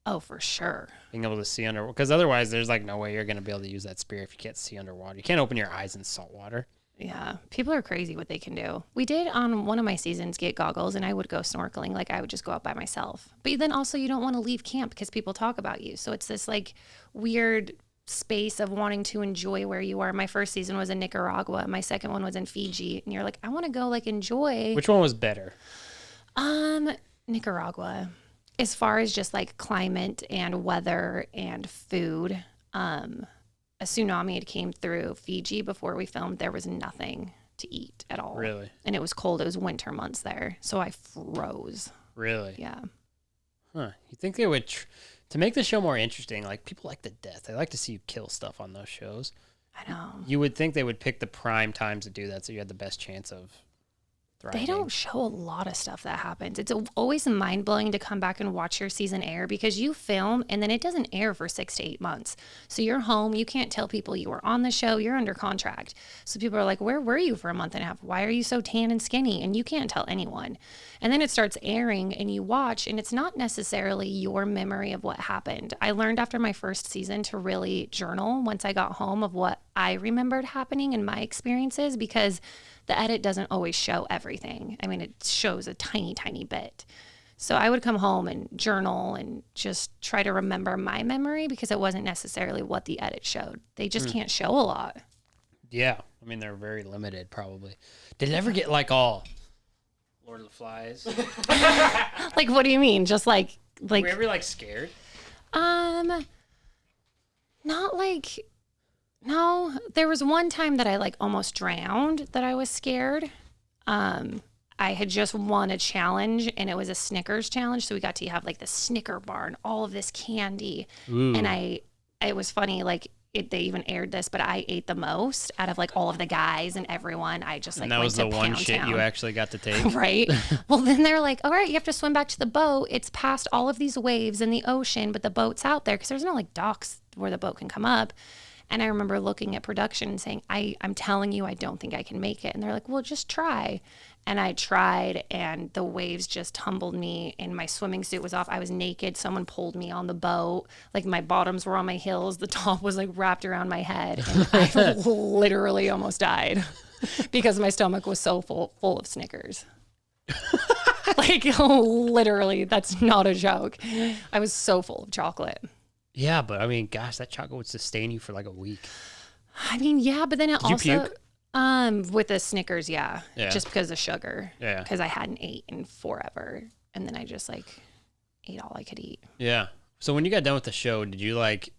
Oh, for sure. Being able to see under, because otherwise there's like no way you're going to be able to use that spear if you can't see underwater. You can't open your eyes in salt water. Yeah, people are crazy what they can do. We did on one of my seasons get goggles, and I would go snorkeling. Like I would just go out by myself. But then also you don't want to leave camp because people talk about you. So it's this like weird space of wanting to enjoy where you are. My first season was in Nicaragua. My second one was in Fiji. And you're like, I want to go like enjoy. Which one was better? Nicaragua. As far as just like climate and weather and food, a tsunami had came through Fiji before we filmed. There was nothing to eat at all. Really? And it was cold. It was winter months there. So I froze. Really? Yeah. Huh. You think they would, to make the show more interesting, like people like the death. They like to see you kill stuff on those shows. I know. You would think they would pick the prime times to do that so you had the best chance of thriving. They don't show a lot of stuff that happens. It's always mind-blowing to come back and watch your season air because you film and then it doesn't air for 6 to 8 months. So you're home. You can't tell people you were on the show. You're under contract. So people are like, where were you for a month and a half? Why are you so tan and skinny? And you can't tell anyone. And then it starts airing and you watch and it's not necessarily your memory of what happened. I learned after my first season to really journal once I got home of what I remembered happening in my experiences because the edit doesn't always show everything. I mean, it shows a tiny, tiny bit. So I would come home and journal and just try to remember my memory because it wasn't necessarily what the edit showed. They just can't show a lot. Yeah. I mean, they're very limited probably. Did it ever get like all Lord of the Flies? Like, what do you mean? Just like. Were you ever like scared? Not like. No, there was one time that I like almost drowned that I was scared. I had just won a challenge and it was a Snickers challenge. So we got to have like the Snicker bar and all of this candy. Ooh. And it was funny. Like they even aired this, but I ate the most out of like all of the guys and everyone. I just like, and that went was to the one Pound shit Town. you actually got to take. Right. Well, then they're like, all right, you have to swim back to the boat. It's past all of these waves in the ocean, but the boat's out there because there's no like docks where the boat can come up. And I remember looking at production and saying, I'm telling you, I don't think I can make it. And they're like, well, just try. And I tried, and the waves just tumbled me, and my swimming suit was off. I was naked. Someone pulled me on the boat. Like, my bottoms were on my heels. The top was, like, wrapped around my head. And I literally almost died because my stomach was so full of Snickers. Like, literally, that's not a joke. I was so full of chocolate. Yeah, but I mean, gosh, that chocolate would sustain you for like a week. I mean, yeah, but then it Did you also puke? with the Snickers, yeah, just because of sugar. Yeah, because I hadn't ate in forever, and then I just like ate all I could eat. Yeah. So when you got done with the show, did you like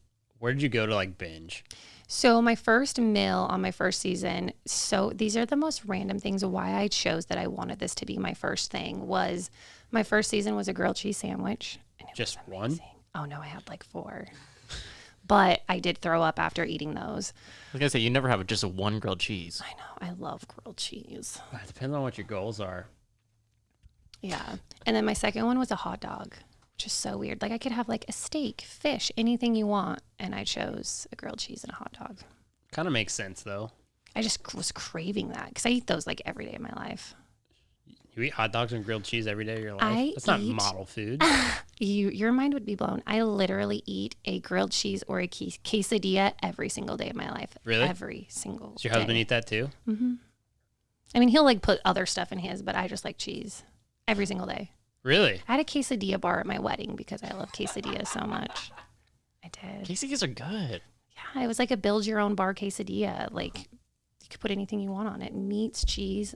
Where did you go to like binge? So my first meal on my first season, so these are the most random things. Why I chose that I wanted this to be my first thing was my first season was a grilled cheese sandwich. And it Just was one? amazing. Oh no, I had like 4. But I did throw up after eating those. I was going to say, you never have just one grilled cheese. I know. I love grilled cheese. It depends on what your goals are. Yeah. And then my second one was a hot dog, which is so weird. Like I could have like a steak, fish, anything you want. And I chose a grilled cheese and a hot dog. Kind of makes sense, though. I just was craving that because I eat those like every day of my life. You eat hot dogs and grilled cheese every day of your life? That's not model food. Your mind would be blown. I literally eat a grilled cheese or a quesadilla every single day of my life. Really? Every single Does your husband eat that too? Mm-hmm. I mean, he'll like put other stuff in his, but I just like cheese every single day. Really? I had a quesadilla bar at my wedding because I love quesadillas so much. I did. Quesadillas are good. Yeah, it was like a build your own bar quesadilla. Like you could put anything you want on it. Meats, cheese,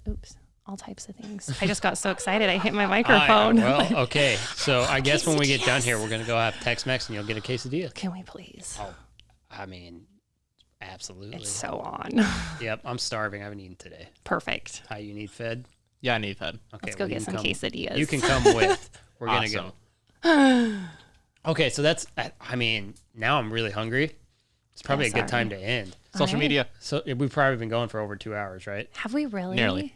all types of things. I just got so excited I hit my microphone. Well, okay. So I guess when we get done here, we're going to go have Tex-Mex and you'll get a quesadilla. Can we please? Oh, I mean, absolutely. It's so on. Yep, I'm starving. I haven't eaten today. Perfect. How you need fed? Yeah, I need fed. Okay, Let's go get some quesadillas. You can come with. We're going to go. Okay, so that's, I mean, now I'm really hungry. It's probably a good time to end. Social media. So we've probably been going for over 2 hours, right? Have we really? Nearly.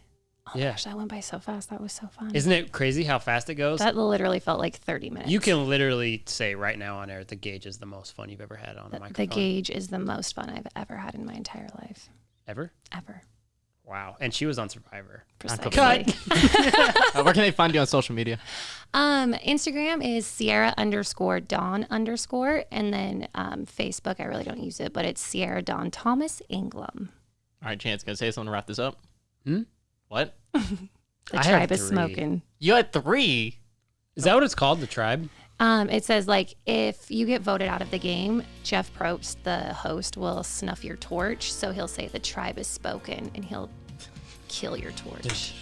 Oh my gosh, that went by so fast. That was so fun. Isn't it crazy how fast it goes? That literally felt like 30 minutes. You can literally say right now on air, the gauge is the most fun you've ever had on a microphone. The gauge is the most fun I've ever had in my entire life. Ever? Ever. Wow. And she was on Survivor. Precisely. Cut. Where can they find you on social media? Instagram is Sierra_Dawn_. And then Facebook, I really don't use it, but it's Sierra Dawn Thomas Anglim. All right, Chance, gonna say something to wrap this up? What? The I tribe had is 3. smoking. You had 3. Is that what it's called, the tribe? It says, like, if you get voted out of the game, Jeff Probst, the host, will snuff your torch. So he'll say the tribe is spoken, and he'll kill your torch.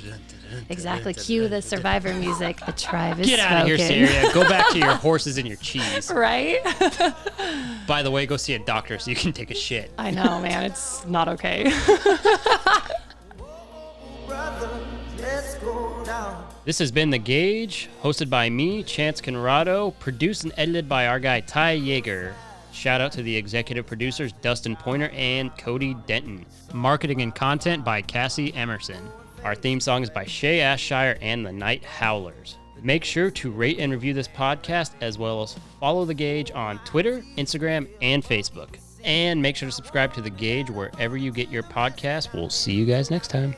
Exactly. Cue the Survivor music. The tribe is Get spoken. out of here, Sierra. Go back to your horses and your cheese. Right? By the way, go see a doctor so you can take a shit. I know, man. It's not okay. This has been The Gauge, hosted by me, Chance Conrado, produced and edited by our guy, Ty Yeager. Shout out to the executive producers, Dustin Pointer and Cody Denton. Marketing and content by Cassie Emerson. Our theme song is by Shay Ashshire and the Night Howlers. Make sure to rate and review this podcast, as well as follow The Gauge on Twitter, Instagram, and Facebook. And make sure to subscribe to The Gauge wherever you get your podcasts. We'll see you guys next time.